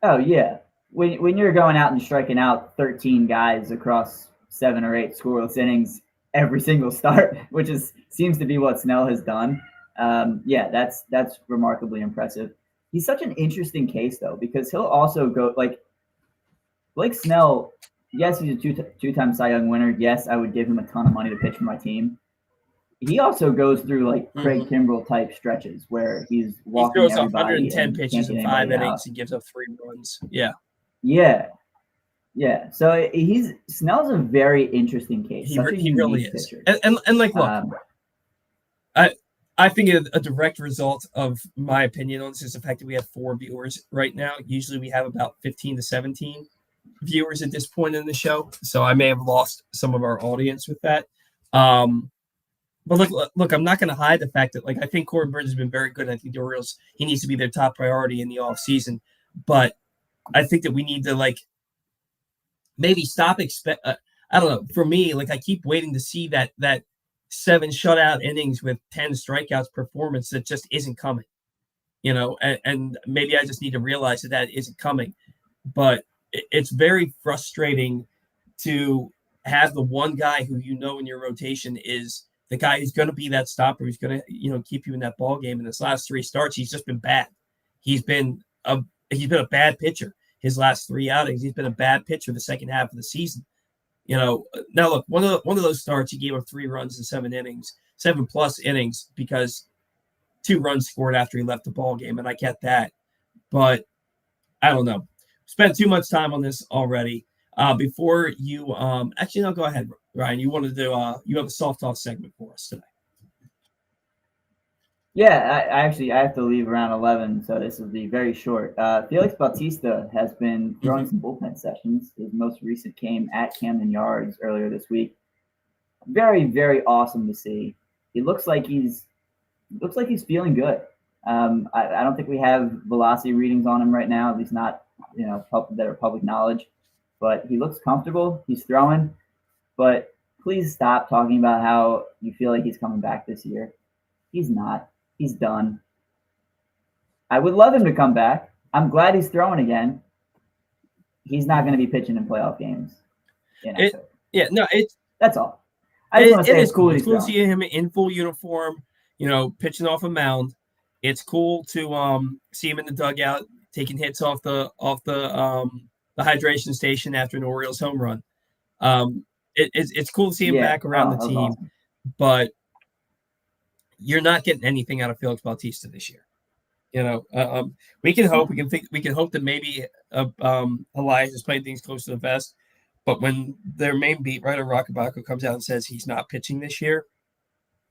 Oh yeah, when you're going out and striking out 13 guys across 7 or 8 scoreless innings every single start, which seems to be what Snell has done. Yeah, that's remarkably impressive. He's such an interesting case though, because he'll also go like Blake Snell. Yes, he's a two-time Cy Young winner. Yes, I would give him a ton of money to pitch for my team. He also goes through like Craig Kimbrell type stretches where he's walking he throws everybody 110 pitches in 5 innings. He gives up 3 runs. Yeah. So Snell's a very interesting case. He really is. And like, look, I think a direct result of my opinion on this is the fact that we have 4 viewers right now. Usually we have about 15 to 17 viewers at this point in the show, so I may have lost some of our audience with that. But look, I'm not going to hide the fact that like I think Corbin Burnes has been very good. I think the Orioles, he needs to be their top priority in the off season. But I think that we need to like maybe stop I don't know. For me, like I keep waiting to see that 7 shutout innings with 10 strikeouts performance that just isn't coming. And maybe I just need to realize that isn't coming. But it's very frustrating to have the one guy who in your rotation is the guy who's going to be that stopper, who's going to keep you in that ball game. In his last 3 starts, he's just been bad. He's been a bad pitcher. His last 3 outings, he's been a bad pitcher the second half of the season. Now look, one of those starts, he gave up 3 runs in 7 innings, 7+ innings, because 2 runs scored after he left the ball game, and I get that. But I don't know. Spent too much time on this already. Before you, actually, no, go ahead, Ryan. You wanted to, you have a soft talk segment for us today. Yeah, I have to leave around 11, so this will be very short. Felix Bautista has been throwing some bullpen sessions. His most recent came at Camden Yards earlier this week. Very, very awesome to see. He looks like he's feeling good. I don't think we have velocity readings on him right now, at least not that are public knowledge. But he looks comfortable. He's throwing. But please stop talking about how you feel like he's coming back this year. He's not. He's done. I would love him to come back. I'm glad he's throwing again. He's not going to be pitching in playoff games. That's all. I just want to say it's cool. It's cool to see him in full uniform, pitching off a mound. It's cool to see him in the dugout taking hits off the hydration station after an Orioles home run. It's cool to see him back around the team, awesome. But you're not getting anything out of Felix Bautista this year. We can hope. We can hope that maybe Elias is playing things close to the vest. But when their main beat writer Rockabaco comes out and says he's not pitching this year,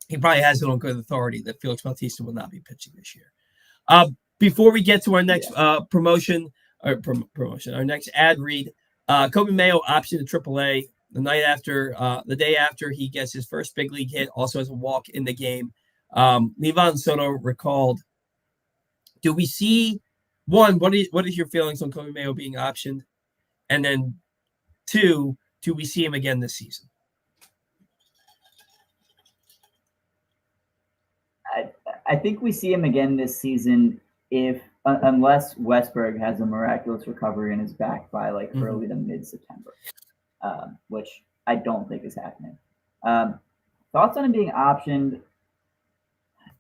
he probably has it on good authority that Felix Bautista will not be pitching this year. Before we get to our next promotion, our next ad read, Corbin Mayo option to AAA the day after he gets his first big league hit, also has a walk in the game. Livan Soto recalled. Do we see one? What is your feelings on Corbin Mayo being optioned, and then 2, do we see him again this season? I think we see him again this season unless Westberg has a miraculous recovery and is back by early to mid-September, which I don't think is happening. Thoughts on him being optioned?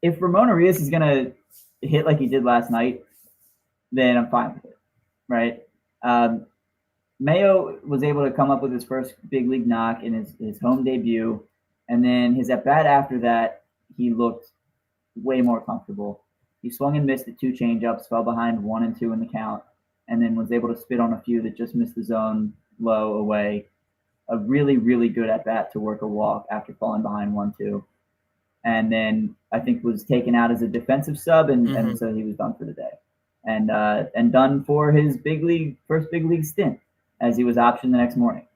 If Ramon Urias is going to hit like he did last night, then I'm fine with it, right? Mayo was able to come up with his first big league knock in his home debut, and then his at-bat after that, he looked way more comfortable. He swung and missed at 2 changeups, fell behind 1 and 2 in the count, and then was able to spit on a few that just missed the zone low away. A really, really good at-bat to work a walk after falling behind 1-2. And then I think was taken out as a defensive sub, and so he was done for the day. And done for his first big league stint, as he was optioned the next morning.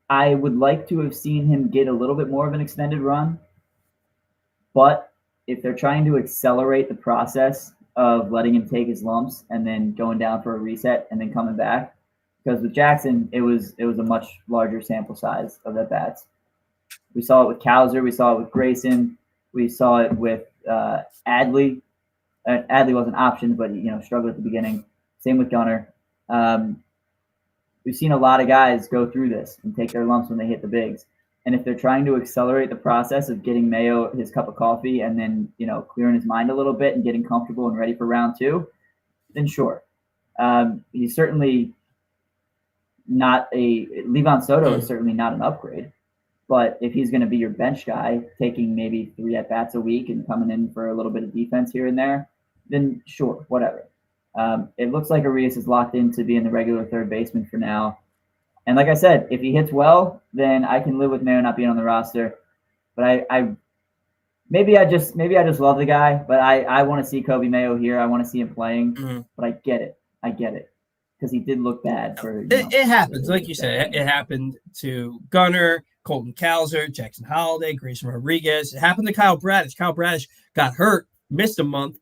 I would like to have seen him get a little bit more of an extended run, but if they're trying to accelerate the process of letting him take his lumps and then going down for a reset and then coming back, because with Jackson, it was a much larger sample size of at bats. We saw it with Cowser, we saw it with Grayson, we saw it with Adley. Adley wasn't optioned, but struggled at the beginning. Same with Gunnar. We've seen a lot of guys go through this and take their lumps when they hit the bigs. And if they're trying to accelerate the process of getting Mayo his cup of coffee and then, clearing his mind a little bit and getting comfortable and ready for round 2, then sure. He's certainly not Livan Soto is certainly not an upgrade. But if he's going to be your bench guy, taking maybe 3 at-bats a week and coming in for a little bit of defense here and there, then sure, whatever. It looks like Urias is locked into being the regular third baseman for now. And like I said, if he hits well, then I can live with Mayo not being on the roster. But maybe I just love the guy, but I want to see Kobe Mayo here. I want to see him playing. But I get it. Because he did look bad for it happens, like you said. It happened to Gunnar, Colton Cowser, Jackson Holliday, Grayson Rodriguez. It happened to Kyle Bradish. Kyle Bradish got hurt, missed a month,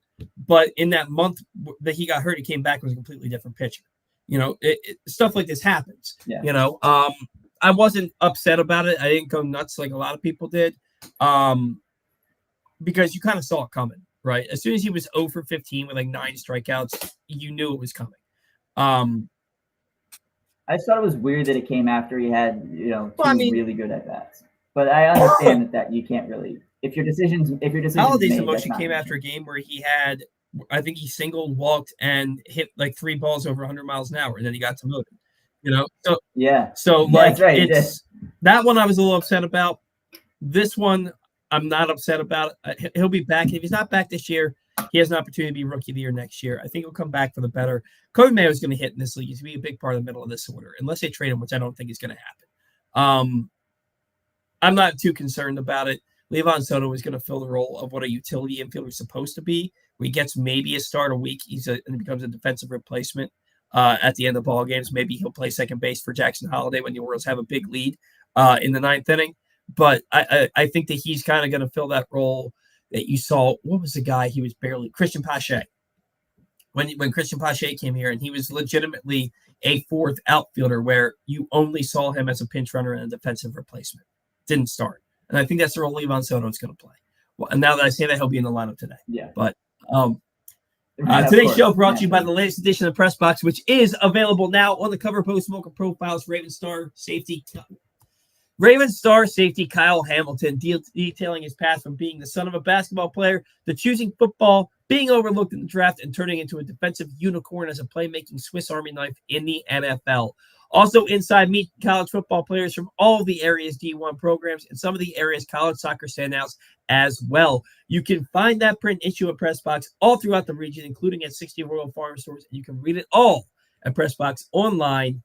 but in that month that he got hurt, he came back with a completely different pitcher. Stuff like this happens. Yeah. I wasn't upset about it. I didn't go nuts like a lot of people did, because you kind of saw it coming, right? As soon as he was 0 for 15 with like 9 strikeouts, you knew it was coming. I just thought it was weird that it came after he had, two really good at bats. But I understand that you can't really, if your decisions Holiday's made, emotion came after a game where he had, I think he singled, walked, and hit like 3 balls over 100 miles an hour, and then he got demoted. So yeah. So that's right, it's that one I was a little upset about. This one I'm not upset about. He'll be back. If he's not back this year, he has an opportunity to be Rookie of the Year next year. I think he'll come back for the better. Kobe Mayo is going to hit in this league. He's going to be a big part of the middle of this order, unless they trade him, which I don't think is going to happen. I'm not too concerned about it. Livan Soto is going to fill the role of what a utility infielder is supposed to be, where he gets maybe a start a week. And becomes a defensive replacement at the end of ball games. Maybe he'll play second base for Jackson Holliday when the Orioles have a big lead in the 9th inning. But I think that he's kind of going to fill that role that you saw. What was the guy? He was barely Christian Pache. When Christian Pache came here, and he was legitimately a 4th outfielder where you only saw him as a pinch runner and a defensive replacement. Didn't start. And I think that's the role Livan Soto is going to play. Well, and now that I say that, he'll be in the lineup today. Yeah. But today's show brought to you by the latest edition of Press Box, which is available now on the cover post Smoker Profiles, Raven Star safety Kyle Hamilton, detailing his path from being the son of a basketball player to choosing football, being overlooked in the draft, and turning into a defensive unicorn as a playmaking Swiss Army knife in the NFL. Also inside, meet college football players from all the area's D1 programs and some of the area's college soccer standouts as well. You can find that print issue of PressBox all throughout the region, including at 60 Royal Farm stores, and you can read it all at PressBoxOnline.com.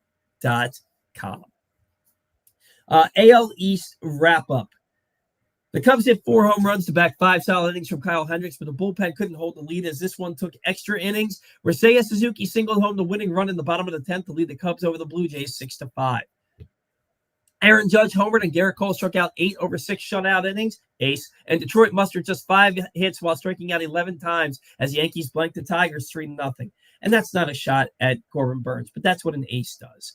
AL East wrap-up. The Cubs hit 4 home runs to back 5 solid innings from Kyle Hendricks, but the bullpen couldn't hold the lead as this one took extra innings. Seiya Suzuki singled home the winning run in the bottom of the 10th to lead the Cubs over the Blue Jays 6-5. Aaron Judge homered and Garrett Cole struck out 8 over 6 shutout innings, ace, and Detroit mustered just 5 hits while striking out 11 times as Yankees blanked the Tigers 3-0. And that's not a shot at Corbin Burnes, but that's what an ace does.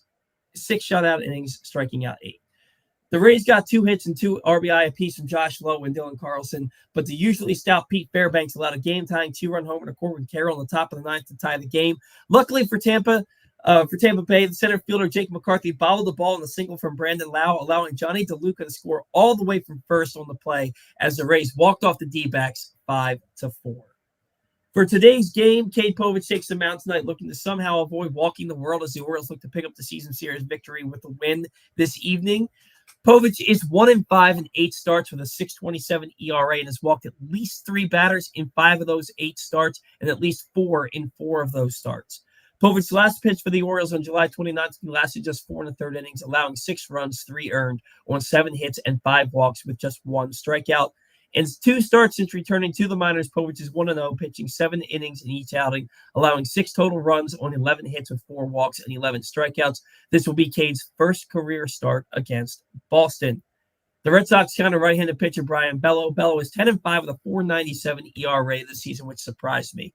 6 shutout innings, striking out 8. The Rays got 2 hits and 2 RBI apiece from Josh Lowe and Dylan Carlson, but the usually stout Pete Fairbanks allowed a game-tying 2-run homer to Corbin Carroll on the top of the 9th to tie the game. Luckily for Tampa Bay, the center fielder Jake McCarthy bobbled the ball in a single from Brandon Lau, allowing Johnny DeLuca to score all the way from first on the play as the Rays walked off the D-backs 5-4. For today's game, Cade Povich takes the mound tonight, looking to somehow avoid walking the world as the Orioles look to pick up the season series victory with a win this evening. Povich is 1-5 in 8 starts with a 6.27 ERA and has walked at least 3 batters in 5 of those 8 starts and at least 4 in 4 of those starts. Povich's last pitch for the Orioles on July 29th lasted just 4 1/3 innings, allowing 6 runs, 3 earned on 7 hits and 5 walks with just 1 strikeout. In 2 starts since returning to the minors, Povich is 1-0, pitching 7 innings in each outing, allowing 6 total runs on 11 hits with 4 walks and 11 strikeouts. This will be Cade's first career start against Boston. The Red Sox counter right-handed pitcher Brian Bello. Bello is 10-5 with a 4.97 ERA this season, which surprised me,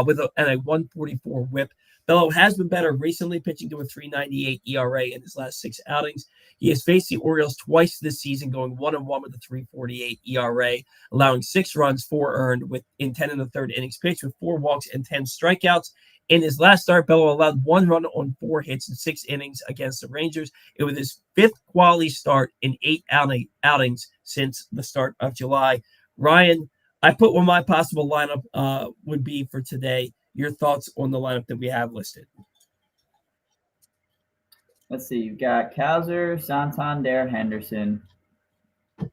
with a 1.44 WHIP. Bello has been better recently, pitching to a 3.98 ERA in his last 6 outings. He has faced the Orioles twice this season, going 1-1 with a 3.48 ERA, allowing 6 runs, 4 earned in 10 1/3 innings pitched with 4 walks and 10 strikeouts. In his last start, Bello allowed 1 run on 4 hits in 6 innings against the Rangers. It was his 5th quality start in 8 outings since the start of July. Ryan, I put what my possible lineup would be for today. Your thoughts on the lineup that we have listed? Let's see. You've got Kaiser, Santander, Henderson.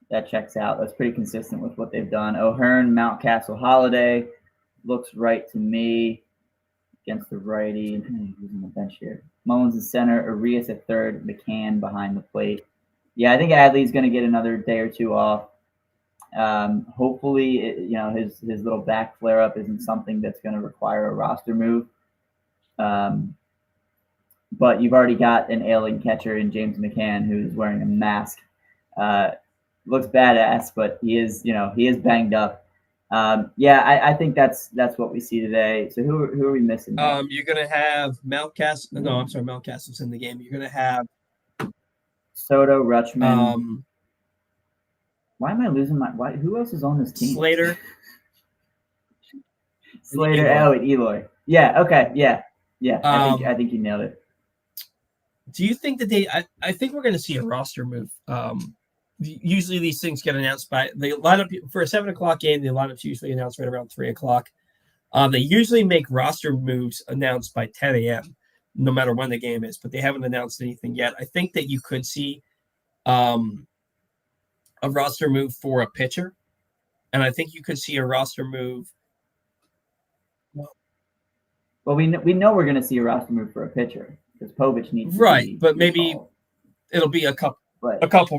That checks out. That's pretty consistent with what they've done. O'Hearn, Mountcastle, Holliday. Looks right to me. Against the righty. Who's on the bench here? Mullins in center. Urias at third. McCann behind the plate. Yeah, I think Adley's going to get another day or two off. Hopefully, his little back flare up isn't something that's going to require a roster move. But you've already got an ailing catcher in James McCann who's wearing a mask. Looks badass, but he is banged up. I think that's what we see today. So who are we missing? You're going to have Mountcastle. No, I'm sorry, Mountcastle's in the game. You're going to have Soto, Rutschman. Why am I losing my? Who else is on this team? Slater. Slater. Eloy. Yeah. Okay. Yeah. I think you nailed it. Do you think that I think we're going to see a roster move. Usually these things get announced by they line up for a 7:00 game. The lineup's usually announced right around 3:00. They usually make roster moves announced by 10 a.m. no matter when the game is, but they haven't announced anything yet. I think that you could see a roster move for a pitcher, and I think you could see a roster move. Well, we know we're going to see a roster move for a pitcher because Povich needs right, but maybe it'll be a couple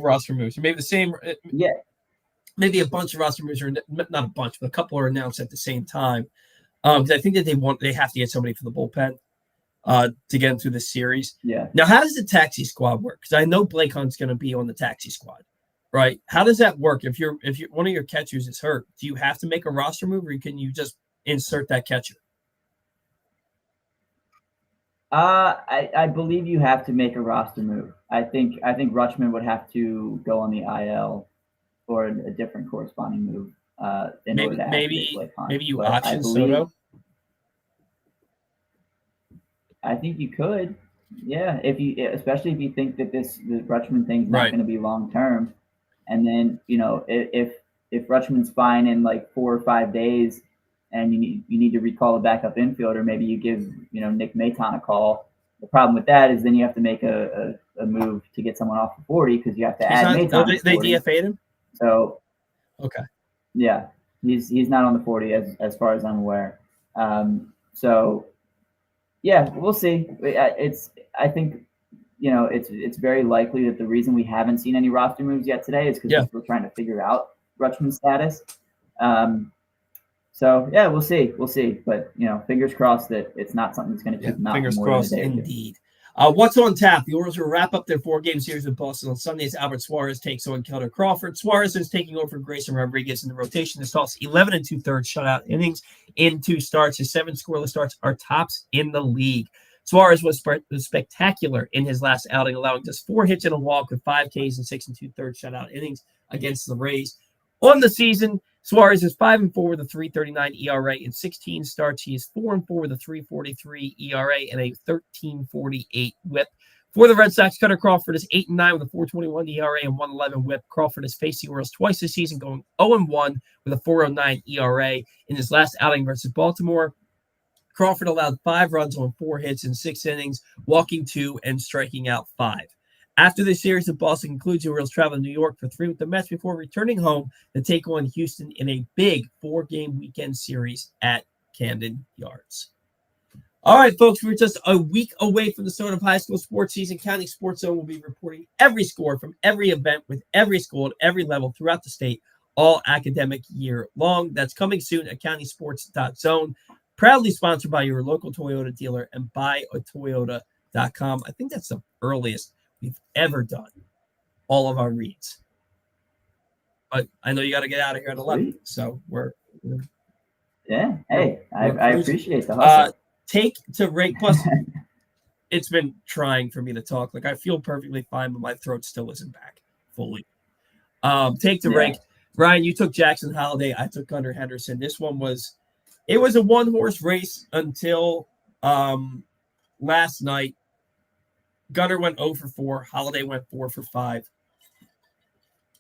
roster moves, or maybe the same. Yeah, maybe a bunch of roster moves, or not a bunch, but a couple are announced at the same time. Because I think that they have to get somebody for the bullpen to get them through the series. Yeah. Now, how does the taxi squad work? Because I know Blake Hunt's going to be on the taxi squad, right? How does that work? If you're one of your catchers is hurt, do you have to make a roster move, or can you just insert that catcher? I believe you have to make a roster move. I think Rutschman would have to go on the IL or a different corresponding move in order to activate Blake Hunt. Maybe you option Soto. I think you could, yeah. Especially if you think that this Rutschman thing's not going to be long term, and then if Rutschman's fine in like 4 or 5 days, and you need to recall a backup infielder, maybe you give Nick Maton a call. The problem with that is then you have to make a move to get someone off the 40 because you have to add Maton. They DFA'd him. So okay, yeah, he's not on the 40 as far as I'm aware. So yeah, we'll see. I think it's very likely that the reason we haven't seen any roster moves yet today is because we're trying to figure out Rutschman's status. So yeah, we'll see. But fingers crossed that it's not something that's going to keep them out. Fingers crossed, indeed. What's on tap? The Orioles will wrap up their 4-game series with Boston on Sundays. Albert Suarez takes on Kelder Crawford. Suarez is taking over Grayson Rodriguez in the rotation. This toss 11 2/3 shutout innings in 2 starts. His 7 scoreless starts are tops in the league. Suarez was spectacular in his last outing, allowing just 4 hits and a walk with 5 Ks and 6 2/3 shutout innings against the Rays. On the season, Suarez is 5-4 with a 3.39 ERA in 16 starts. He is 4-4 with a 3.43 ERA and a 13.48 WHIP. For the Red Sox, Kutter Crawford is 8-9 with a 4.21 ERA and 1.11 WHIP. Crawford has faced the Orioles twice this season, going 0-1 with a 4.09 ERA in his last outing versus Baltimore. Crawford allowed 5 runs on 4 hits in 6 innings, walking 2 and striking out 5. After the series of Boston concludes, the Orioles travel to New York for 3 with the Mets before returning home to take on Houston in a big 4-game weekend series at Camden Yards. All right, folks, we're just a week away from the start of high school sports season. County Sports Zone will be reporting every score from every event with every school at every level throughout the state, all academic year long. That's coming soon at countysports.zone. Proudly sponsored by your local Toyota dealer and buyatoyota.com. I think that's the earliest we've ever done all of our reads. But I know you got to get out of here at 11, so we're yeah. Hey, I appreciate the hustle. Take to rake. Plus, it's been trying for me to talk. Like I feel perfectly fine, but my throat still isn't back fully. Take to rake. Ryan, you took Jackson Holliday. I took Gunnar Henderson. This one was a 1-horse race until Last night, Gunnar went 0 for 4. Holliday went 4 for 5.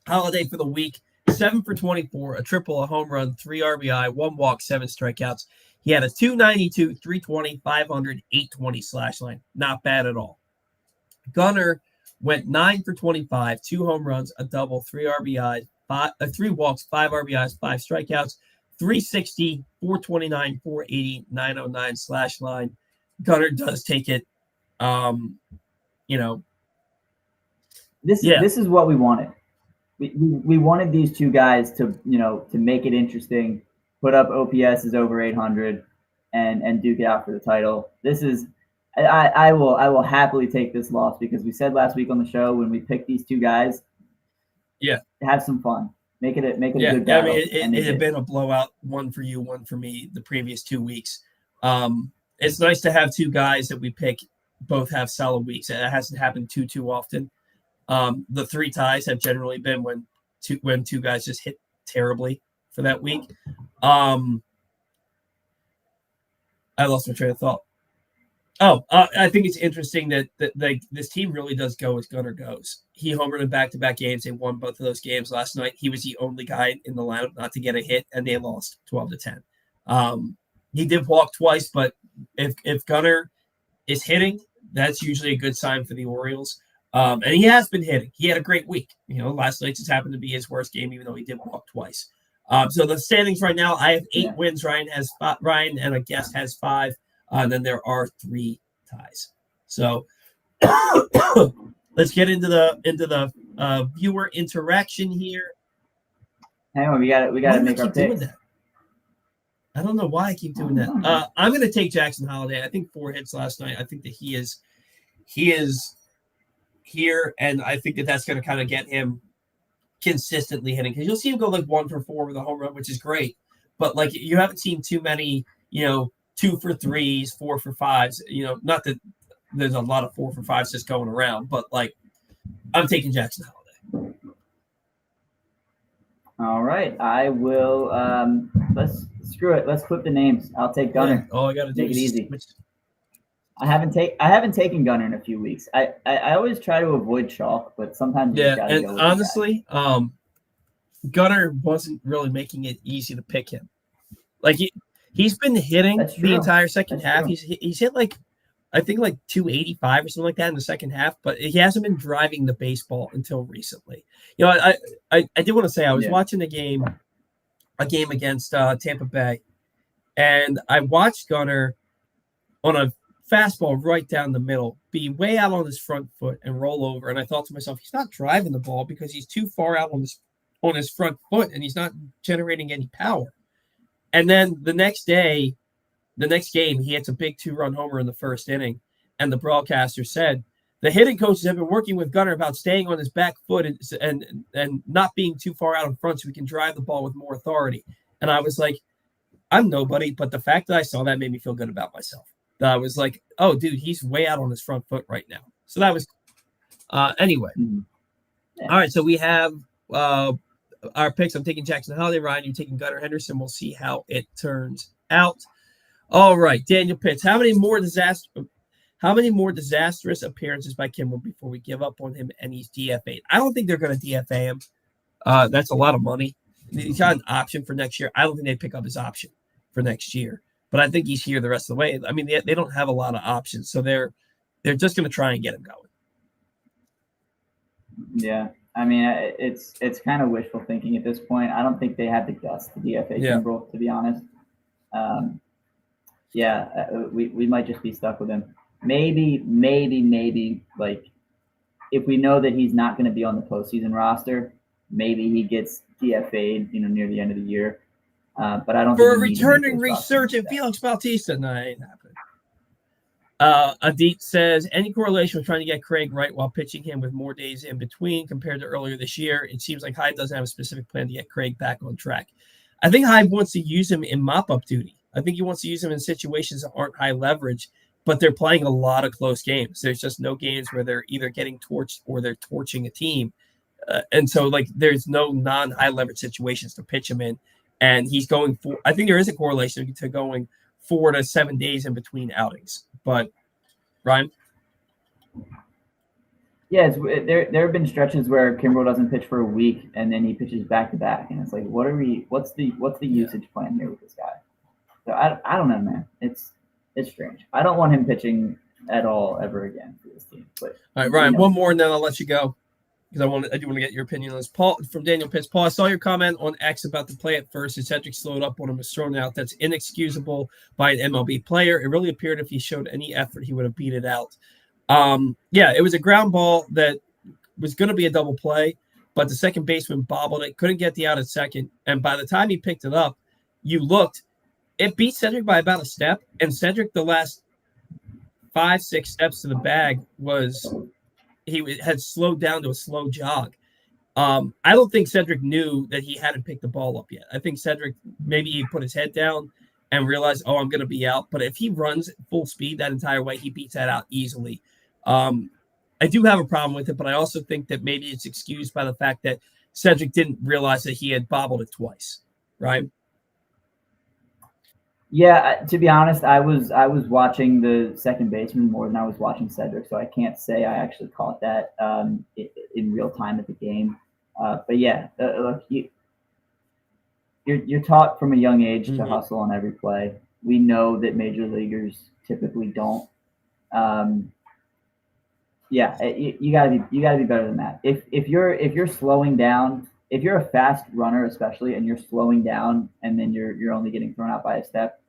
Holliday for the week, 7 for 24, a triple, a home run, 3 RBI, 1 walk, 7 strikeouts. He had a 292, 320, 500, 820 slash line. Not bad at all. Gunnar went 9 for 25, 2 home runs, a double, 3 RBIs, 3 walks, 5 RBIs, 5 strikeouts, 360, 429, 480, 909 slash line. Gunnar does take it. This is what we wanted. We wanted these two guys to make it interesting, put up OPSs over 800, and duke it out for the title. This is I will happily take this loss because we said last week on the show when we picked these two guys, have some fun, make it a good battle. I mean, it had been a blowout, one for you, one for me, the previous 2 weeks. It's nice to have two guys that we pick both have solid weeks. It hasn't happened too often. The 3 ties have generally been when two guys just hit terribly for that week. I lost my train of thought. I think it's interesting that this team really does go as Gunnar goes. He homered in back-to-back games. They won both of those games last night. He was the only guy in the lineup not to get a hit, and they lost 12-10. He did walk twice, but if Gunnar is hitting, that's usually a good sign for the Orioles. And he has been hitting. He had a great week. Last night just happened to be his worst game, even though he did walk twice. So the standings right now, I have 8 wins. Ryan and a guest has 5. And then there are 3 ties. So let's get into the viewer interaction here. Hang on, we got to make our picks. I don't know why I keep doing that. I'm going to take Jackson Holliday. I think 4 hits last night. I think that he is here, and I think that that's going to kind of get him consistently hitting because you'll see him go like 1 for 4 with a home run, which is great. But like you haven't seen too many, 2 for 3s, 4 for 5s. Not that there's a lot of 4 for 5s just going around, but like I'm taking Jackson Holliday. All right, I will. Let's screw it. Let's flip the names. I'll take Gunnar. All I got to do is easy. I haven't taken Gunnar in a few weeks. I always try to avoid chalk, but sometimes you gotta go with honestly, Gunnar wasn't really making it easy to pick him. Like he's been hitting the entire second half. True. He's hit like I think like 285 or something like that in the second half, but he hasn't been driving the baseball until recently. I did want to say I was watching a game against Tampa Bay, and I watched Gunnar on a fastball right down the middle be way out on his front foot and roll over. And I thought to myself, he's not driving the ball because he's too far out on his front foot and he's not generating any power. And then the next game, he hits a big 2-run homer in the first inning. And the broadcaster said, the hitting coaches have been working with Gunnar about staying on his back foot and not being too far out in front so he can drive the ball with more authority. And I was like, I'm nobody, but the fact that I saw that made me feel good about myself. I was like, oh, dude, he's way out on his front foot right now. So that was anyway. Mm-hmm. Yeah. All right, so we have our picks. I'm taking Jackson Holliday. Ryan, you're taking Gunnar Henderson. We'll see how it turns out. All right, Daniel Pitts. How many more disastrous appearances by Kimball before we give up on him and he's DFA'd? I don't think they're going to DFA him. That's a lot of money. He's got an option for next year. I don't think they pick up his option for next year. But I think he's here the rest of the way. I mean, they don't have a lot of options, so they're just going to try and get him going. Yeah, I mean, it's kind of wishful thinking at this point. I don't think they have the guts to DFA Kimbrel, to be honest. We might just be stuck with him. Maybe, like if we know that he's not going to be on the postseason roster, maybe he gets DFA'd, near the end of the year. But I don't for a returning resurgent Felix Bautista. No, it ain't happening. Adit says any correlation with trying to get Craig right while pitching him with more days in between compared to earlier this year. It seems like Hyde doesn't have a specific plan to get Craig back on track. I think Hyde wants to use him in mop-up duty. I think he wants to use him in situations that aren't high leverage, but they're playing a lot of close games. There's just no games where they're either getting torched or they're torching a team. And so like there's no non-high leverage situations to pitch him in. And he's going for, I think there is a correlation to going 4 to 7 days in between outings. But Ryan? Yeah, there have been stretches where Kimbrel doesn't pitch for a week and then he pitches back to back, and it's like, what's the usage plan here with this guy? So I don't know, man. It's strange. I don't want him pitching at all ever again for this team. But all right, Ryan, one more and then I'll let you go because I do want to get your opinion on this. Paul from Daniel Pitts. Paul, I saw your comment on X about the play at first, and Cedric slowed up when it was thrown out. That's inexcusable by an MLB player. It really appeared if he showed any effort, he would have beat it out. Yeah, it was a ground ball that was going to be a double play, but the second baseman bobbled it, couldn't get the out at second, and by the time he picked it up, you looked, it beat Cedric by about a step, and Cedric, the last 5-6 steps to the bag he had slowed down to a slow jog. I don't think Cedric knew that he hadn't picked the ball up yet. I think Cedric, maybe he put his head down and realized, oh, I'm going to be out. But if he runs full speed that entire way, he beats that out easily. I do have a problem with it, but I also think that maybe it's excused by the fact that Cedric didn't realize that he had bobbled it twice, right? Yeah, to be honest, I was watching the second baseman more than I was watching Cedric, so I can't say I actually caught that in real time at the game. But yeah, look, you're taught from a young age to hustle on every play. We know that major leaguers typically don't. Yeah, you gotta be better than that. If you're slowing down, if you're a fast runner especially, and you're slowing down, and then you're only getting thrown out by a step,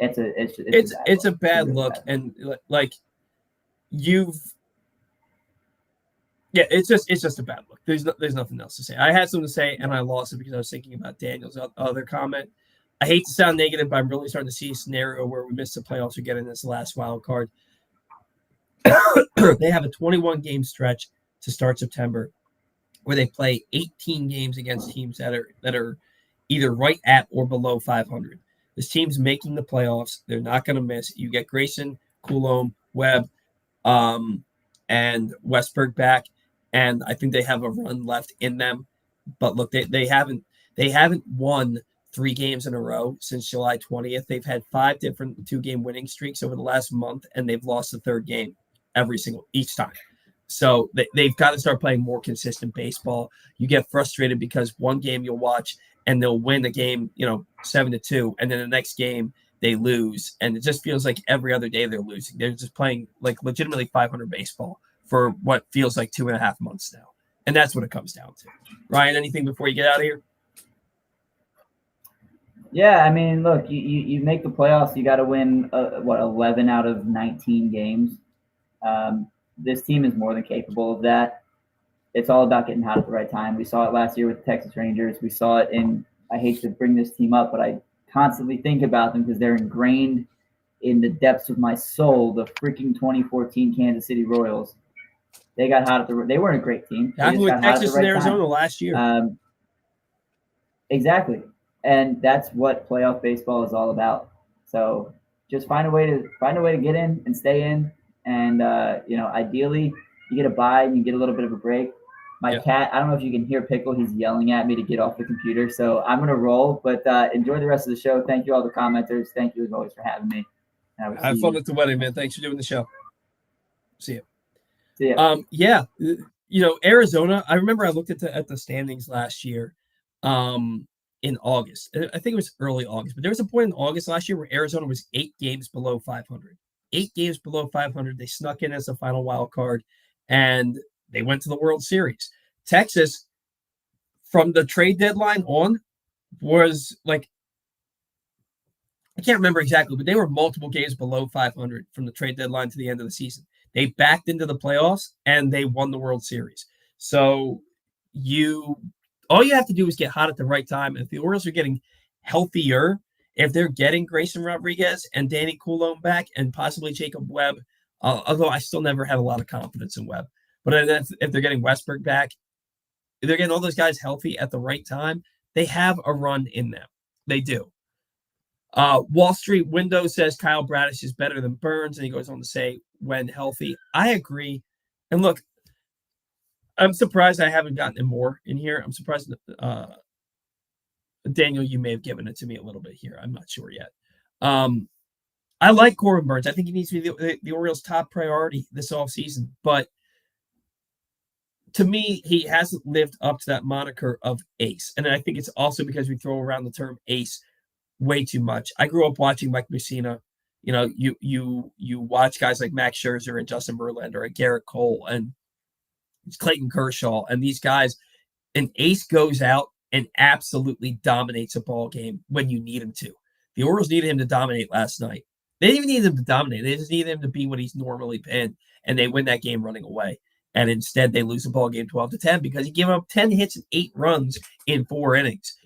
it's a bad look, and like it's just a bad look. There's nothing else to say. I had something to say and I lost it because I was thinking about Daniel's other comment. I hate to sound negative, but I'm really starting to see a scenario where we miss the playoffs or get in this last wild card. They have a 21 game stretch to start September where they play 18 games against teams that are either right at or below 500. This team's making the playoffs. They're not going to miss. You get Grayson, Coulomb, Webb, and Westberg back, and I think they have a run left in them. But look, they haven't won 3 games in a row since July 20th. They've had 5 different 2-game winning streaks over the last month, and they've lost the 3rd game each time. So they've got to start playing more consistent baseball. You get frustrated because one game you'll watch and they'll win the game, 7-2, and then the next game they lose, and it just feels like every other day they're losing. They're just playing like legitimately 500 baseball for what feels like 2.5 months now, and that's what it comes down to. Ryan, anything before you get out of here? Yeah, I mean, look, you make the playoffs, you got to win 11 out of 19 games. This team is more than capable of that. It's all about getting hot at the right time. We saw it last year with the Texas Rangers. We saw it in, I hate to bring this team up, but I constantly think about them because they're ingrained in the depths of my soul, the freaking 2014 Kansas City Royals. They got hot they weren't a great team. Happened with Texas and Arizona last year. Exactly. And that's what playoff baseball is all about. So just find a way to get in and stay in. And, ideally you get a bye and you get a little bit of a break. My cat, I don't know if you can hear Pickle. He's yelling at me to get off the computer. So I'm going to roll, but enjoy the rest of the show. Thank you, all the commenters. Thank you, as always, for having me. Have fun at the wedding, man. Thanks for doing the show. See you. See ya. Arizona, I remember I looked at the standings last year in August. I think it was early August, but there was a point in August last year where Arizona was 8 games below 500. 8 games below 500. They snuck in as a final wild card, and they went to the World Series. Texas, from the trade deadline on, was like, I can't remember exactly, but they were multiple games below 500 from the trade deadline to the end of the season. They backed into the playoffs, and they won the World Series. So all you have to do is get hot at the right time. If the Orioles are getting healthier, if they're getting Grayson Rodriguez and Danny Coulomb back and possibly Jacob Webb, although I still never had a lot of confidence in Webb, but if they're getting Westberg back, if they're getting all those guys healthy at the right time, they have a run in them. They do. Wall Street Window says Kyle Bradish is better than Burnes, and he goes on to say, when healthy. I agree. And look, I'm surprised I haven't gotten more in here. I'm surprised Daniel, you may have given it to me a little bit here. I'm not sure yet. I like Corbin Burnes. I think he needs to be the Orioles' top priority this offseason. But to me, he hasn't lived up to that moniker of ace. And I think it's also because we throw around the term ace way too much. I grew up watching Mike Mussina. You know, you watch guys like Max Scherzer and Justin Verlander and Garrett Cole and Clayton Kershaw and these guys. An ace goes out and absolutely dominates a ball game when you need him to. The Orioles needed him to dominate last night. They didn't even need him to dominate. They just needed him to be what he's normally been, and they win that game running away. And instead, they lose the ball game 12-10 because he gave up 10 hits and 8 runs in 4 innings.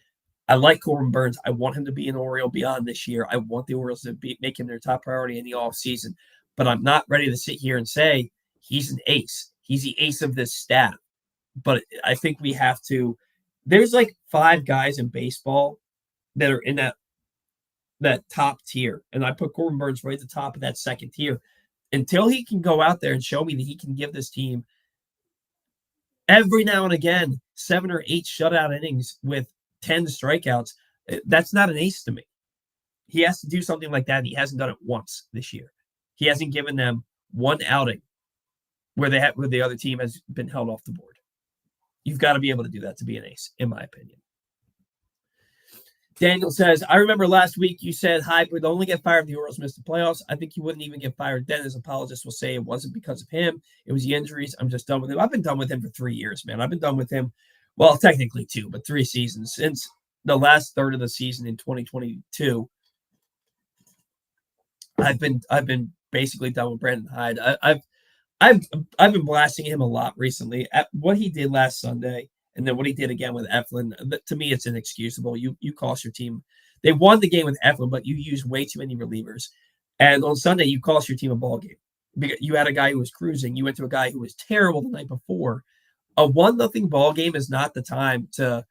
I like Corbin Burnes. I want him to be an Oriole beyond this year. I want the Orioles to make him their top priority in the offseason. But I'm not ready to sit here and say he's an ace. He's the ace of this staff. But I think we have to. There's like 5 guys in baseball that are in that top tier, and I put Corbin Burnes right at the top of that second tier. Until he can go out there and show me that he can give this team every now and again 7 or 8 shutout innings with 10 strikeouts, that's not an ace to me. He has to do something like that, and he hasn't done it once this year. He hasn't given them one outing where the other team has been held off the board. You've got to be able to do that to be an ace, in my opinion. Daniel says, I remember last week you said Hyde would only get fired if the Orioles missed the playoffs. I think he wouldn't even get fired then. His apologists will say it wasn't because of him. It was the injuries. I'm just done with him. I've been done with him for 3 years, man. I've been done with him, well, technically 2, but 3 seasons. Since the last third of the season in 2022, I've been basically done with Brandon Hyde. I've been blasting him a lot recently. At what he did last Sunday, and then what he did again with Eflin, to me, it's inexcusable. You cost your team. They won the game with Eflin, but you used way too many relievers. And on Sunday, you cost your team a ball game. You had a guy who was cruising. You went to a guy who was terrible the night before. A 1-0 ball game is not the time to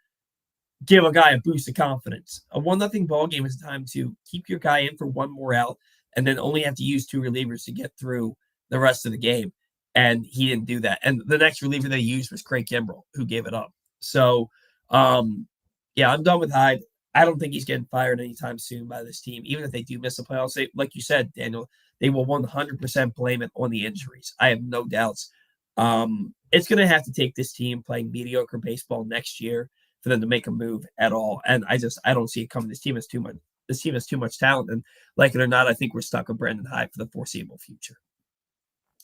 give a guy a boost of confidence. A 1-0 ball game is the time to keep your guy in for one more out and then only have to use 2 relievers to get through the rest of the game. And he didn't do that. And the next reliever they used was Craig Kimbrell, who gave it up. So, yeah, I'm done with Hyde. I don't think he's getting fired anytime soon by this team. Even if they do miss the playoffs, like you said, Daniel, they will 100% blame it on the injuries. I have no doubts. It's going to have to take this team playing mediocre baseball next year for them to make a move at all. And I don't see it coming. This team has too much talent. And like it or not, I think we're stuck with Brandon Hyde for the foreseeable future.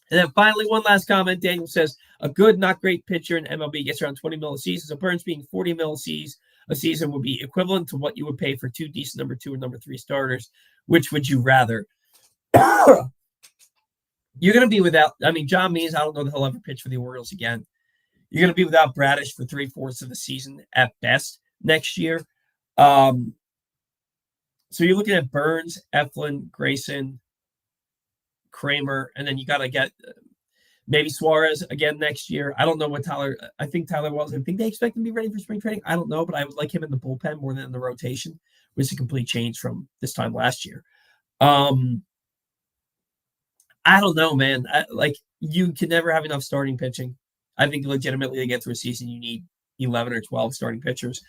And then finally, one last comment. Daniel says, a good, not great pitcher in MLB gets around 20 mil a season. So Burnes being 40 mil a season would be equivalent to what you would pay for 2 decent number 2 and number 3 starters. Which would you rather? You're going to be without, John Means, I don't know that he'll ever pitch for the Orioles again. You're going to be without Bradish for 3/4 of the season at best next year. So you're looking at Burnes, Eflin, Grayson, Kramer, and then you got to get maybe Suarez again next year. I don't know what Tyler was. I think they expect him to be ready for spring training. I don't know, but I would like him in the bullpen more than in the rotation, which is a complete change from this time last year. I don't know, man. You can never have enough starting pitching. I think legitimately to get through a season, you need 11 or 12 starting pitchers.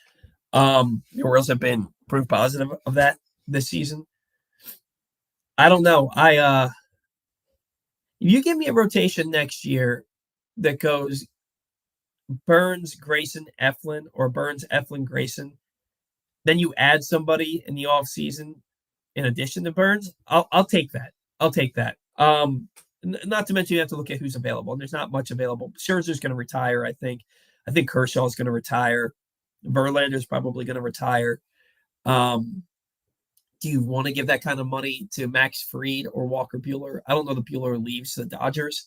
The Orioles have been proof positive of that this season. I don't know. If you give me a rotation next year that goes Burnes, Grayson, Eflin, or Burnes, Eflin, Grayson, then you add somebody in the offseason in addition to Burnes, I'll take that. I'll take that. Not to mention you have to look at who's available, and there's not much available. Scherzer's going to retire, I think. I think Kershaw is going to retire. Verlander's probably going to retire. Do you want to give that kind of money to Max Fried or Walker Buehler? I don't know that Buehler leaves the Dodgers.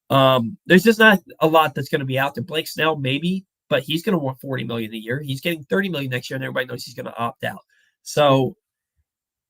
There's just not a lot that's going to be out there. Blake Snell, maybe, but he's going to want $40 million a year. He's getting $30 million next year, and everybody knows he's going to opt out. So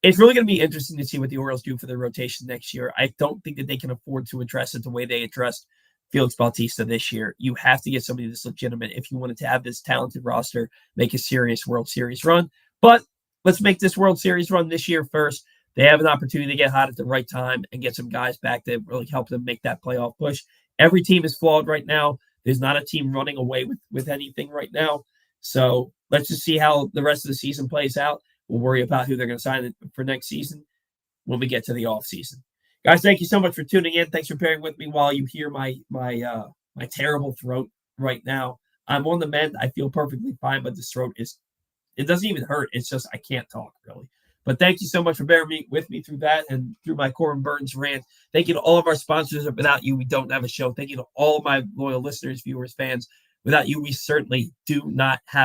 it's really going to be interesting to see what the Orioles do for their rotation next year. I don't think that they can afford to address it the way they addressed Felix Bautista this year. You have to get somebody that's legitimate if you wanted to have this talented roster make a serious World Series run. But let's make this World Series run this year first. They have an opportunity to get hot at the right time and get some guys back that really help them make that playoff push. Every team is flawed right now. There's not a team running away with anything right now. So let's just see how the rest of the season plays out. We'll worry about who they're going to sign for next season. when we get to the off season. Guys, thank you so much for tuning in. Thanks for bearing with me while you hear my terrible throat right now. I'm on the mend. I feel perfectly fine, but this throat it doesn't even hurt. It's just I can't talk really. But thank you so much for bearing with me through that and through my Corbin Burnes rant. Thank you to all of our sponsors. Without you, we don't have a show. Thank you to all of my loyal listeners, viewers, fans. Without you, we certainly do not have